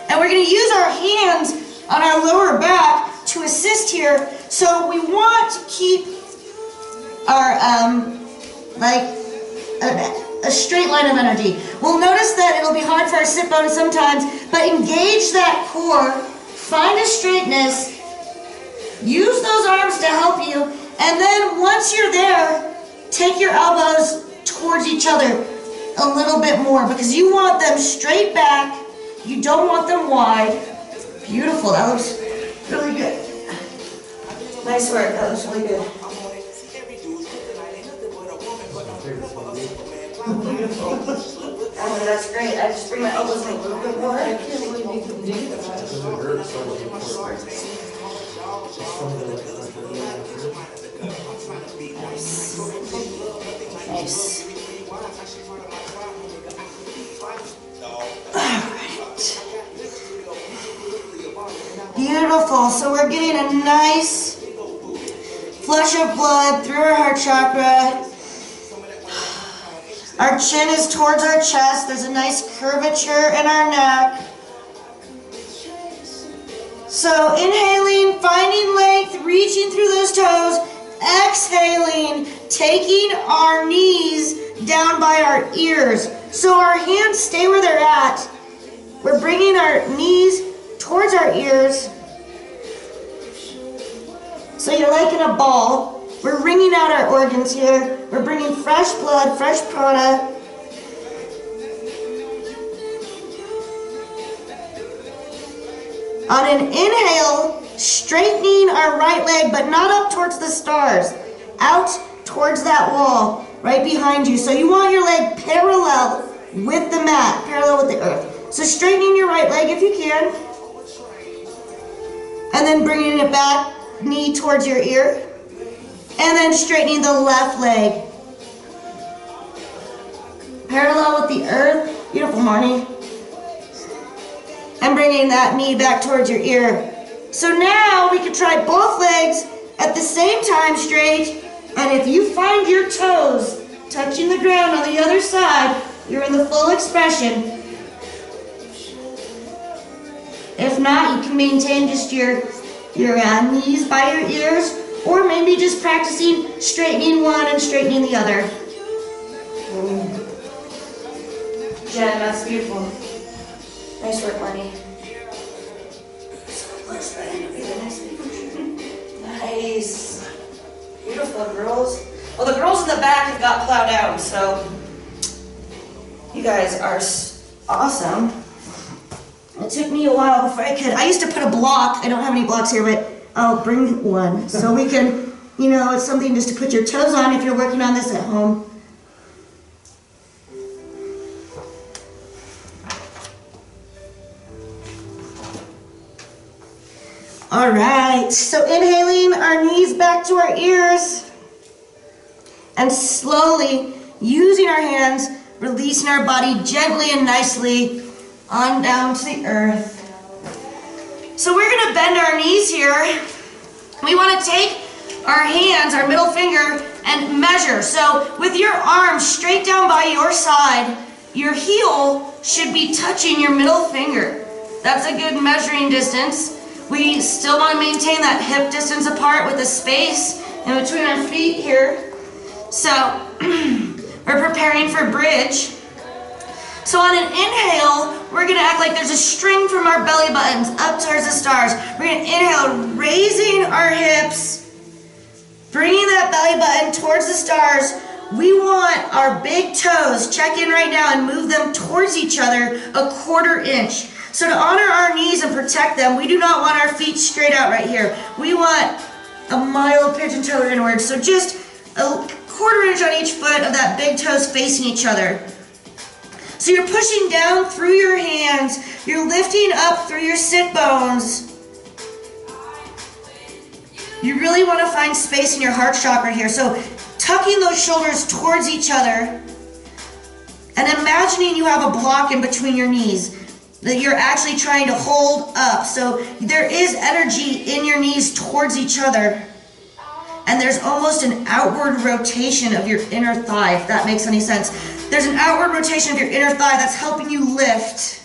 And we're going to use our hands on our lower back to assist here. So we want to keep our, a straight line of energy. We'll notice that it'll be hard for our sit bones sometimes, but engage that core, find a straightness, use those arms to help you, and then once you're there, take your elbows towards each other. a little bit more because you want them straight back. You don't want them wide. Beautiful, that looks really good. Nice work, that looks really good. Beautiful. Oh, that's great. I just bring my elbows in a little bit more. I can't believe you can do that. Nice. Alright. Beautiful. So we're getting a nice flush of blood through our heart chakra. Our chin is towards our chest. There's a nice curvature in our neck. So inhaling, finding length, reaching through those toes. Exhaling, taking our knees down by our ears. So our hands stay where they're at. We're bringing our knees towards our ears. So you're like in a ball. We're wringing out our organs here. We're bringing fresh blood, fresh prana. On an inhale, straightening our right leg, but not up towards the stars. Out towards that wall, right behind you. So you want your leg parallel with the mat, parallel with the earth. So straightening your right leg if you can. And then bringing it back, knee towards your ear. And then straightening the left leg. Parallel with the earth. Beautiful, Marnie. And bringing that knee back towards your ear. So now we can try both legs at the same time straight. And if you find your toes touching the ground on the other side, you're in the full expression. If not, you can maintain just your knees by your ears. Or maybe just practicing straightening one and straightening the other. Jen, that's beautiful. Nice work, Lenny. Nice. Beautiful, girls. Well, the girls in the back have got plowed out, so you guys are awesome. It took me a while before I could. I used to put a block. I don't have any blocks here, but I'll bring one so we can, it's something just to put your toes on if you're working on this at home. All right, so inhaling our knees back to our ears and slowly using our hands, releasing our body gently and nicely on down to the earth. So we're gonna bend our knees here. We wanna take our hands, our middle finger, and measure. So with your arms straight down by your side, your heel should be touching your middle finger. That's a good measuring distance. We still wanna maintain that hip distance apart with a space in between our feet here. So we're preparing for bridge. So on an inhale, we're gonna act like there's a string from our belly buttons up towards the stars. We're gonna inhale, raising our hips, bringing that belly button towards the stars. We want our big toes, check in right now and move them towards each other a 1/4 inch. So to honor our knees and protect them, we do not want our feet straight out right here. We want a mild pigeon toe inward. So just a 1/4 inch on each foot of that big toes facing each other. So you're pushing down through your hands. You're lifting up through your sit bones. You really want to find space in your heart chakra here. So tucking those shoulders towards each other and imagining you have a block in between your knees that you're actually trying to hold up. So there is energy in your knees towards each other. And there's almost an outward rotation of your inner thigh, if that makes any sense. There's an outward rotation of your inner thigh that's helping you lift.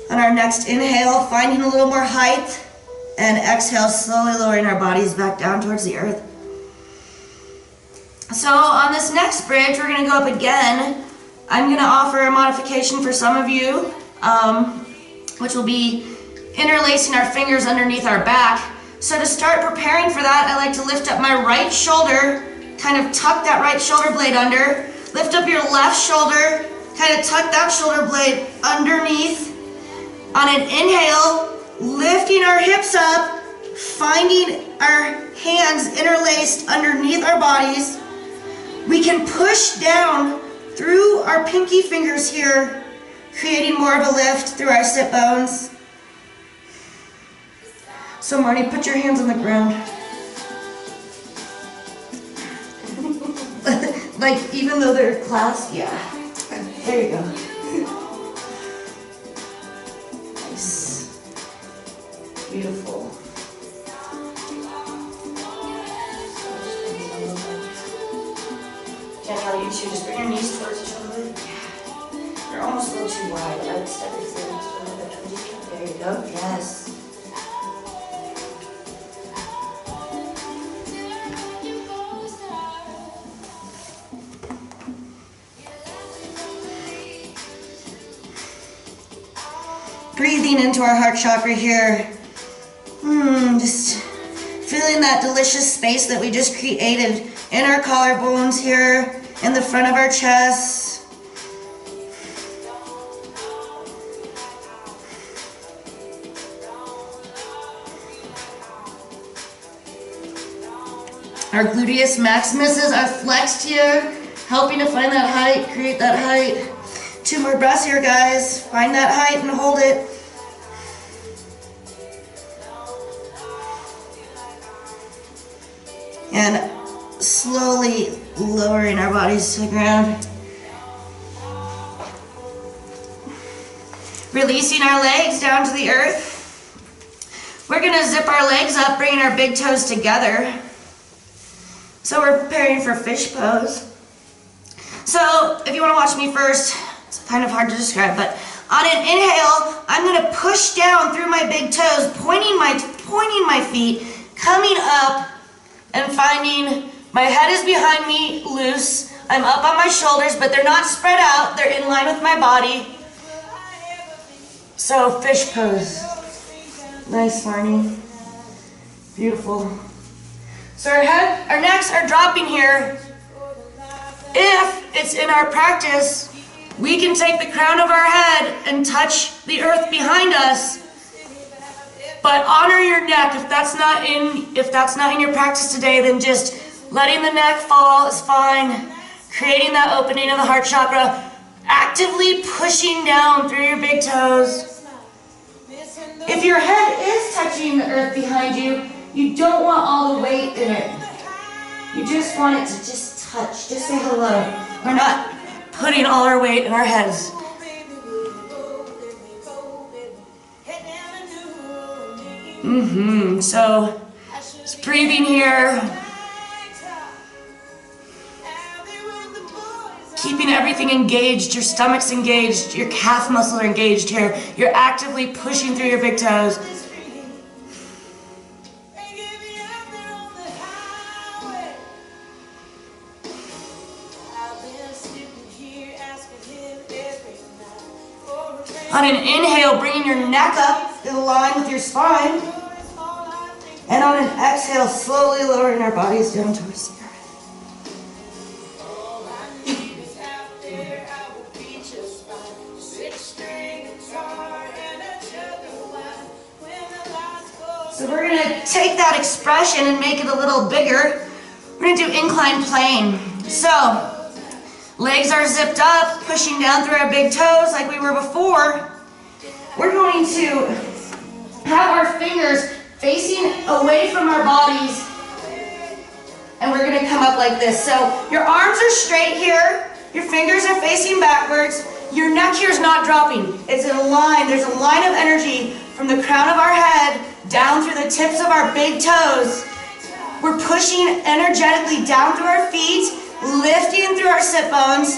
On our next inhale, finding a little more height. And exhale, slowly lowering our bodies back down towards the earth. So on this next bridge, we're gonna go up again. I'm gonna offer a modification for some of you, which will be interlacing our fingers underneath our back. So to start preparing for that, I like to lift up my right shoulder, kind of tuck that right shoulder blade under, lift up your left shoulder, kind of tuck that shoulder blade underneath. On an inhale, lifting our hips up, finding our hands interlaced underneath our bodies. We can push down through our pinky fingers here, creating more of a lift through our sit bones. So Marty, put your hands on the ground. Like, even though they're clasped, yeah. There you go. Nice. Beautiful. Danielle, you too. Just bring your knees towards each other. Yeah. You're almost a little too wide. I would step your feet a little bit towards each other. There you go. Yes. Breathing into our heart chakra here. Just feeling that delicious space that we just created in our collarbones here, in the front of our chest. Our gluteus maximuses are flexed here, helping to find that height, create that height. 2 more breaths here, guys. Find that height and hold it. And slowly lowering our bodies to the ground. Releasing our legs down to the earth. We're gonna zip our legs up, bringing our big toes together. So we're preparing for fish pose. So if you wanna watch me first, it's kind of hard to describe, but on an inhale, I'm gonna push down through my big toes, pointing my feet, coming up and finding my head is behind me, loose. I'm up on my shoulders, but they're not spread out. They're in line with my body. So fish pose. Nice, Marnie. Beautiful. So our necks are dropping here. If it's in our practice, we can take the crown of our head and touch the earth behind us. But honor your neck. If that's not in your practice today, then just letting the neck fall is fine. Creating that opening of the heart chakra. Actively pushing down through your big toes. If your head is touching the earth behind you, you don't want all the weight in it. You just want it to just touch. Just say hello. We're not putting all our weight in our heads. So, just breathing here. Keeping everything engaged. Your stomach's engaged. Your calf muscles are engaged here. You're actively pushing through your big toes. On an inhale, bringing your neck up in line with your spine. And on an exhale, slowly lowering our bodies down towards the earth. So we're going to take that expression and make it a little bigger. We're going to do incline plane. So, legs are zipped up, pushing down through our big toes like we were before. We're going to have our fingers facing away from our bodies, and we're going to come up like this. So your arms are straight here, your fingers are facing backwards, your neck here is not dropping. It's in a line. There's a line of energy from the crown of our head down through the tips of our big toes. We're pushing energetically down through our feet, lifting through our sit bones,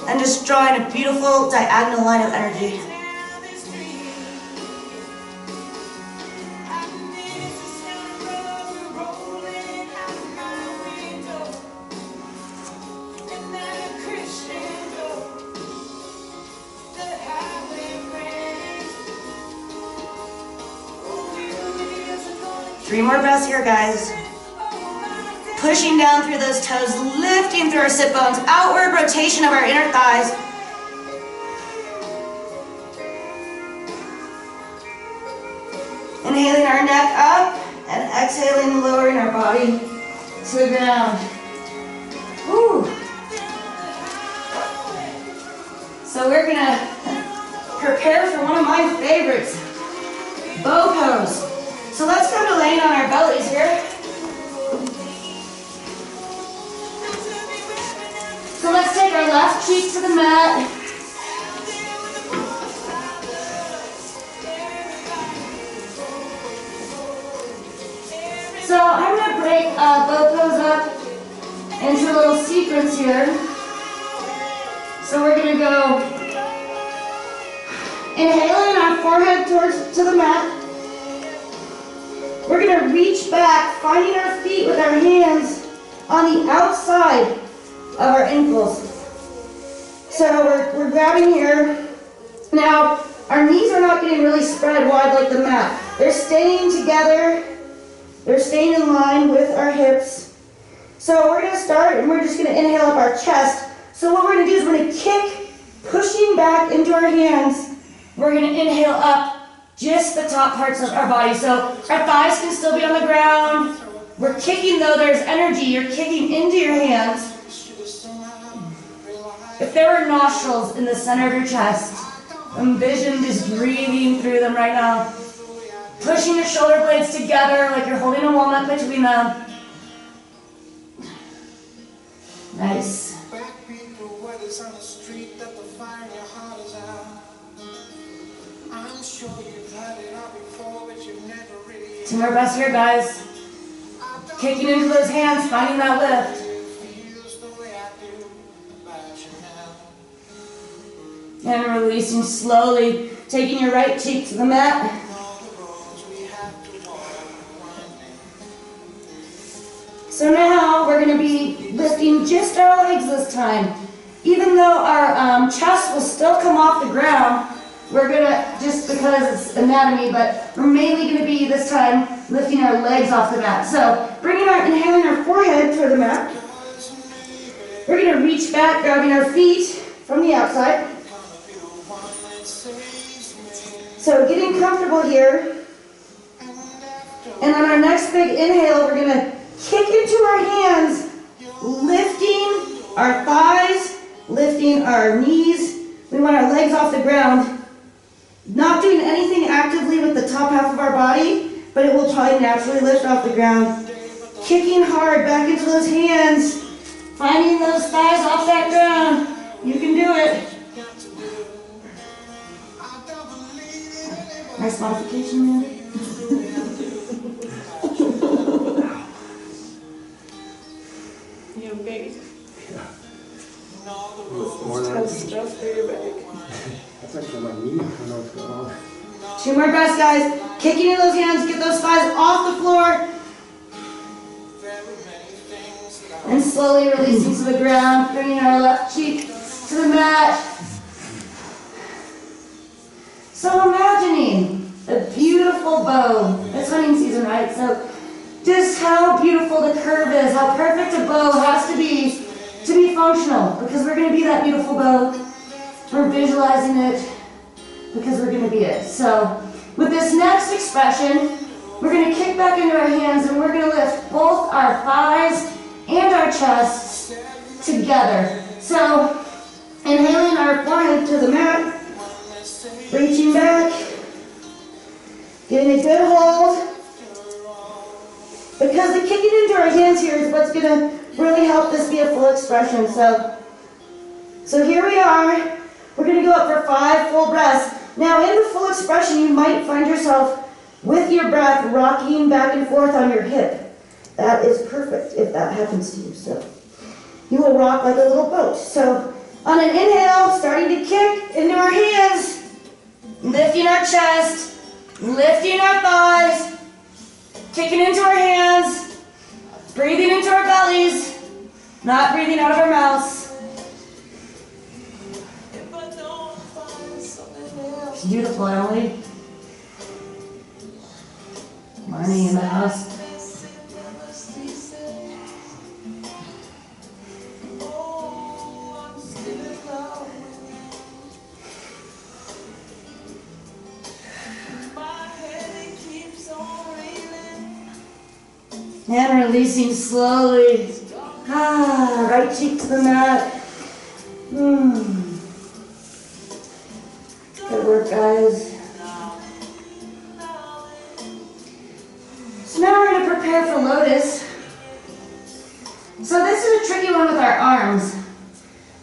and just drawing a beautiful diagonal line of energy. 3 more breaths here, guys. Pushing down through those toes, lifting through our sit bones, outward rotation of our inner thighs. Inhaling our neck up and exhaling, lowering our body to the ground. Woo. So we're gonna prepare for one of my favorites, bow pose. So let's go to laying on our bellies here. So let's take our left cheek to the mat. So I'm going to break both those up into a little sequence here. So we're going to go inhaling our forehead to the mat. We're going to reach back, finding our feet with our hands on the outside of our ankles. So we're grabbing here. Now, our knees are not getting really spread wide like the mat. They're staying together. They're staying in line with our hips. So we're going to start and we're just going to inhale up our chest. So what we're going to do is we're going to kick, pushing back into our hands. We're going to inhale up just the top parts of our body. So our thighs can still be on the ground. We're kicking though, there's energy. You're kicking into your hands. If there were nostrils in the center of your chest, envision just breathing through them right now. Pushing your shoulder blades together like you're holding a walnut between them. Nice. 2 more breaths here, guys. Kicking into those hands, finding that lift. And releasing slowly, taking your right cheek to the mat. So now we're going to be lifting just our legs this time. Even though our chest will still come off the ground, we're going to, just because it's anatomy, but we're mainly going to be this time lifting our legs off the mat. So inhaling our forehead toward the mat. We're going to reach back, grabbing our feet from the outside. So getting comfortable here. And on our next big inhale, we're going to kick into our hands, lifting our thighs, lifting our knees. We want our legs off the ground. Not doing anything actively with the top half of our body, but it will probably naturally lift off the ground. Kicking hard back into those hands, finding those thighs off that ground. You can do it. Nice modification, man. You big. More than that. Stuff through your back. That's actually my knee. I don't know what's going on. 2 more breaths, guys. Kicking in those hands, get those thighs off the floor. And slowly releasing to the ground, bringing our left cheek to the mat. So imagining a beautiful bow. It's hunting season, right? So just how beautiful the curve is, how perfect a bow has to be functional, because we're going to be that beautiful bow. We're visualizing it because we're going to be it. So with this next expression, we're going to kick back into our hands and we're going to lift both our thighs and our chests together. So inhaling our forehead to the mat, reaching back, getting a good hold. Because the kicking into our hands here is what's going to really help this be a full expression. So here we are. We're going to go up for 5 full breaths. Now in the full expression, you might find yourself with your breath rocking back and forth on your hip. That is perfect if that happens to you. So you will rock like a little boat. So on an inhale, starting to kick into our hands, lifting our chest, lifting our thighs, kicking into our hands, breathing into our bellies, not breathing out of our mouths. It's beautiful, Emily. Mine honey in the house. And releasing slowly. Right cheek to the mat. Good work, guys. So now we're going to prepare for lotus. So this is a tricky one with our arms.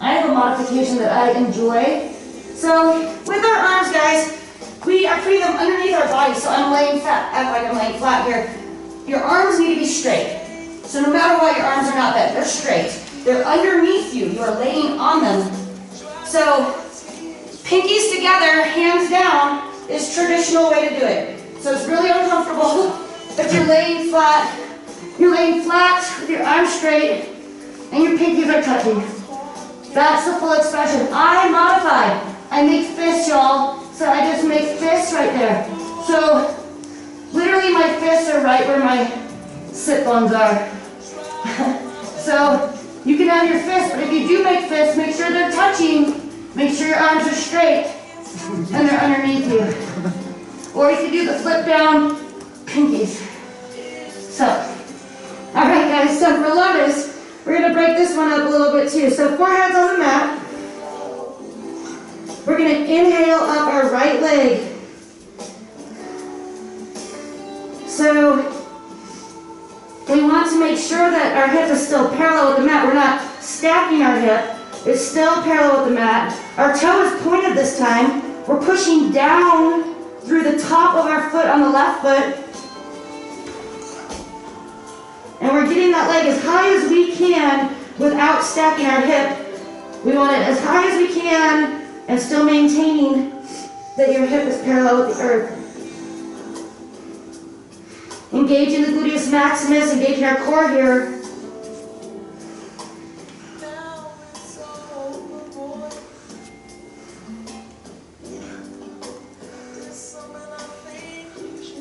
I have a modification that I enjoy. So with our arms, guys, we are putting them underneath our body. So I'm laying flat, act like I'm laying flat here. Your arms need to be straight. So no matter what, your arms are not bent. They're straight. They're underneath you. You are laying on them. So pinkies together, hands down, is traditional way to do it. So it's really uncomfortable, but you're laying flat. You're laying flat with your arms straight, and your pinkies are touching. That's the full expression. I modify. I make fists, y'all. So I just make fists right there. So literally my fists are right where my sit bones are. So you can have your fists, but if you do make fists, make sure they're touching. Make sure your arms are straight and they're underneath you. Or you can do the flip down pinkies. So, all right guys, so for lotus, we're gonna break this one up a little bit too. So foreheads on the mat. We're gonna inhale up our right leg. So we want to make sure that our hip is still parallel with the mat. We're not stacking our hip. It's still parallel with the mat. Our toe is pointed this time. We're pushing down through the top of our foot on the left foot. And we're getting that leg as high as we can without stacking our hip. We want it as high as we can and still maintaining that your hip is parallel with the earth. Engaging the gluteus maximus, engaging our core here.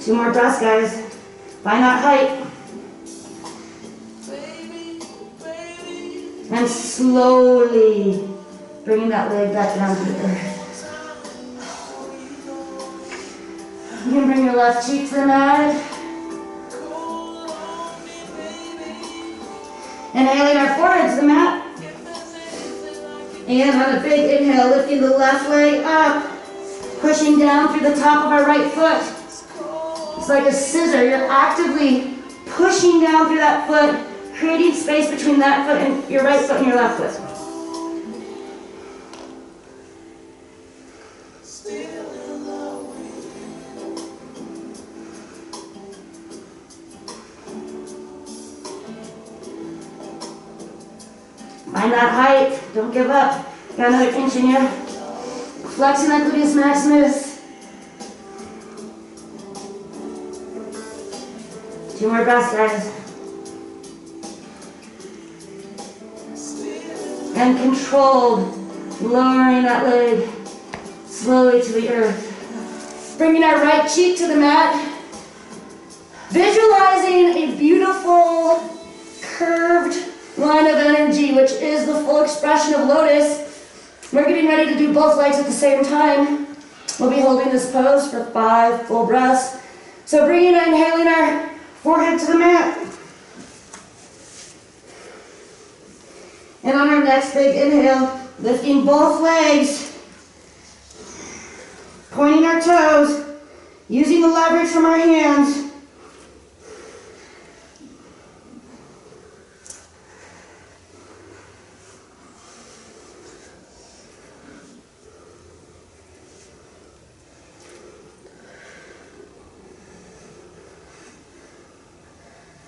Two more breaths, guys. Find that height. And slowly bringing that leg back down to the earth. You can bring your left cheek to the mat. Inhaling our forehead to the mat. And on a big inhale, lifting the left leg up. Pushing down through the top of our right foot. It's like a scissor. You're actively pushing down through that foot, creating space between that foot and your right foot and your left foot. Find that height. Don't give up. Got another inch in you. Flexing that gluteus maximus. Two more breaths, guys. And controlled, lowering that leg slowly to the earth. Bringing our right cheek to the mat. Visualizing a beautiful, curved line of energy, which is the full expression of lotus. We're getting ready to do both legs at the same time. We'll be holding this pose for 5 full breaths. So bringing and inhaling our forehead to the mat. And on our next big inhale, lifting both legs, pointing our toes, using the leverage from our hands.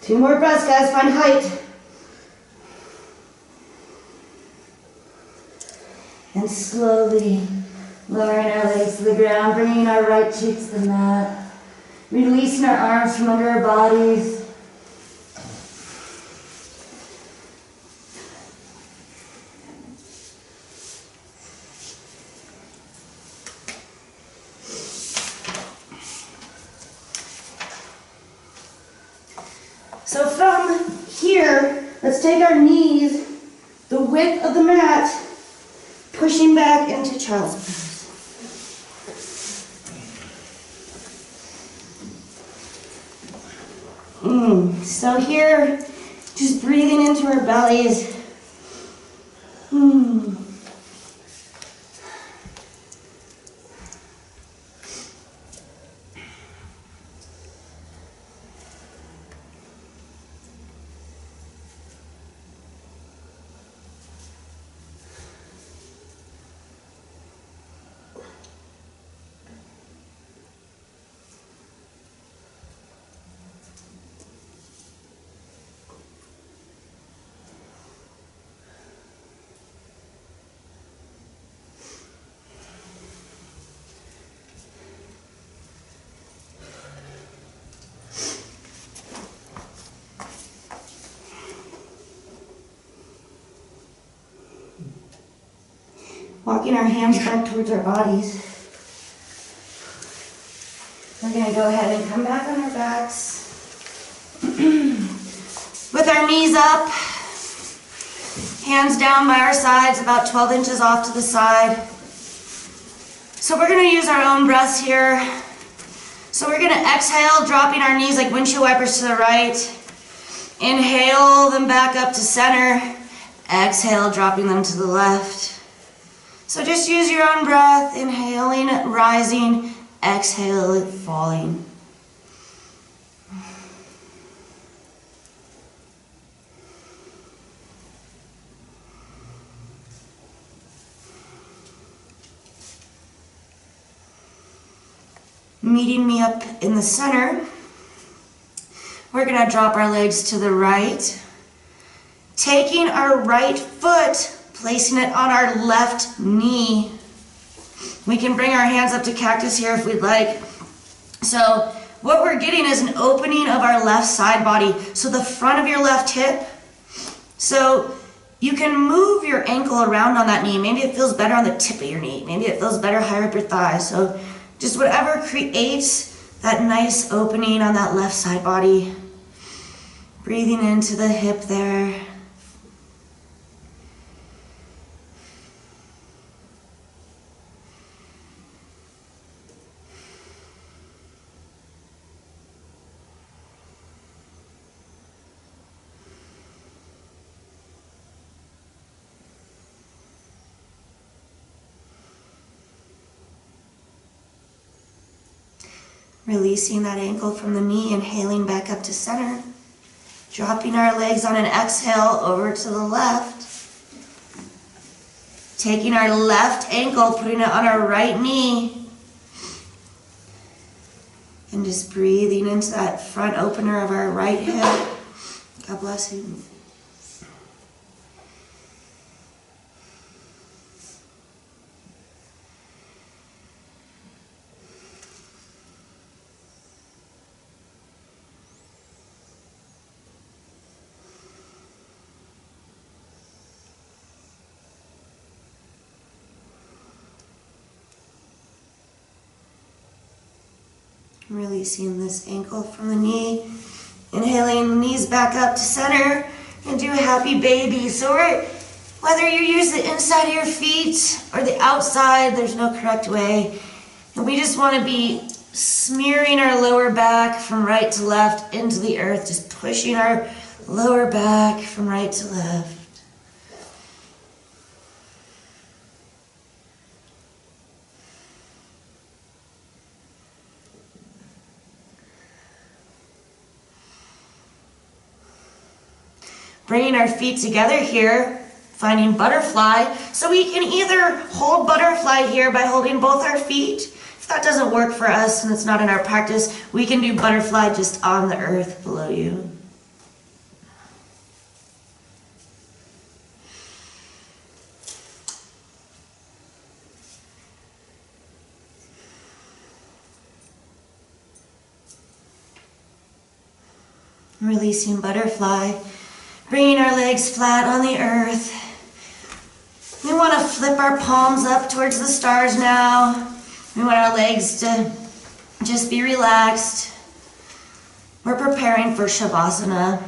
Two more breaths, guys. Find height. And slowly lowering our legs to the ground, bringing our right cheek to the mat, releasing our arms from under our bodies. So from here, let's take our knees, the width of the mat, pushing back into child's pose. So here, just breathing into our bellies. Walking our hands back towards our bodies. We're going to go ahead and come back on our backs. With our knees up, hands down by our sides, about 12 inches off to the side. So we're going to use our own breaths here. So we're going to exhale, dropping our knees like windshield wipers to the right. Inhale them back up to center. Exhale, dropping them to the left. So just use your own breath, inhaling, rising, exhale, falling. Meeting me up in the center, we're going to drop our legs to the right, taking our right foot, placing it on our left knee. We can bring our hands up to cactus here if we'd like. So what we're getting is an opening of our left side body, so the front of your left hip. So you can move your ankle around on that knee. Maybe it feels better on the tip of your knee. Maybe it feels better higher up your thigh. So just whatever creates that nice opening on that left side body. Breathing into the hip there. Releasing that ankle from the knee, inhaling back up to center. Dropping our legs on an exhale over to the left. Taking our left ankle, putting it on our right knee. And just breathing into that front opener of our right hip. God bless you. Releasing this ankle from the knee. Inhaling, knees back up to center, and do a happy baby. So whether you use the inside of your feet or the outside, there's no correct way. And we just want to be smearing our lower back from right to left into the earth, just pushing our lower back from right to left. Bringing our feet together here, finding butterfly. So we can either hold butterfly here by holding both our feet. If that doesn't work for us and it's not in our practice, we can do butterfly just on the earth below you. Releasing butterfly. Bringing our legs flat on the earth. We want to flip our palms up towards the stars now. We want our legs to just be relaxed. We're preparing for Shavasana.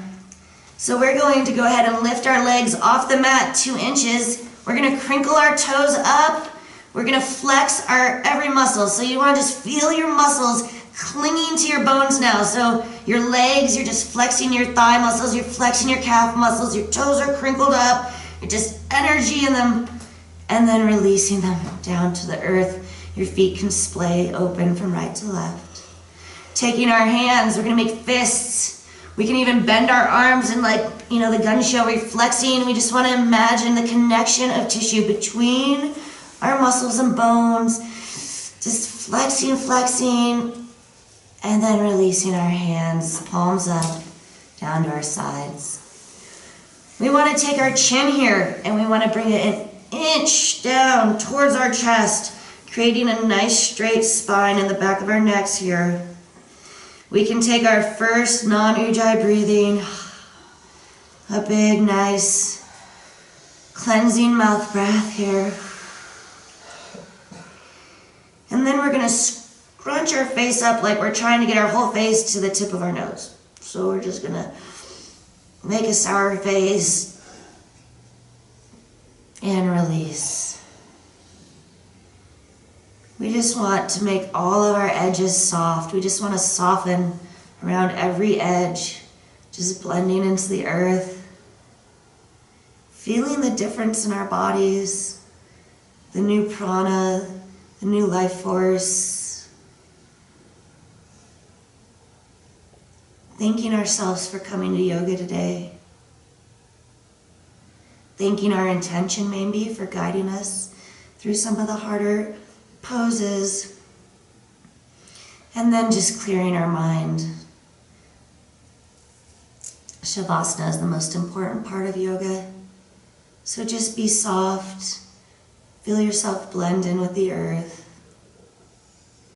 So we're going to go ahead and lift our legs off the mat 2 inches. We're gonna crinkle our toes up. We're gonna flex our every muscle. So you wanna just feel your muscles clinging to your bones now. So your legs, you're just flexing your thigh muscles, you're flexing your calf muscles, your toes are crinkled up, you're just energy in them, and then releasing them down to the earth. Your feet can splay open from right to left. Taking our hands, we're gonna make fists. We can even bend our arms and the gun show, we're flexing. We just wanna imagine the connection of tissue between our muscles and bones. Just flexing, and then releasing our hands, palms up, down to our sides. We wanna take our chin here, and we wanna bring it an inch down towards our chest, creating a nice straight spine in the back of our necks here. We can take our first non-ujjayi breathing, a big, nice, cleansing mouth breath here. And then we're gonna scrunch our face up like we're trying to get our whole face to the tip of our nose. So we're just gonna make a sour face and release. We just want to make all of our edges soft. We just want to soften around every edge, just blending into the earth, feeling the difference in our bodies, the new prana, the new life force. Thanking ourselves for coming to yoga today. Thanking our intention maybe for guiding us through some of the harder poses, and then just clearing our mind. Shavasana is the most important part of yoga, so just be soft, feel yourself blend in with the earth.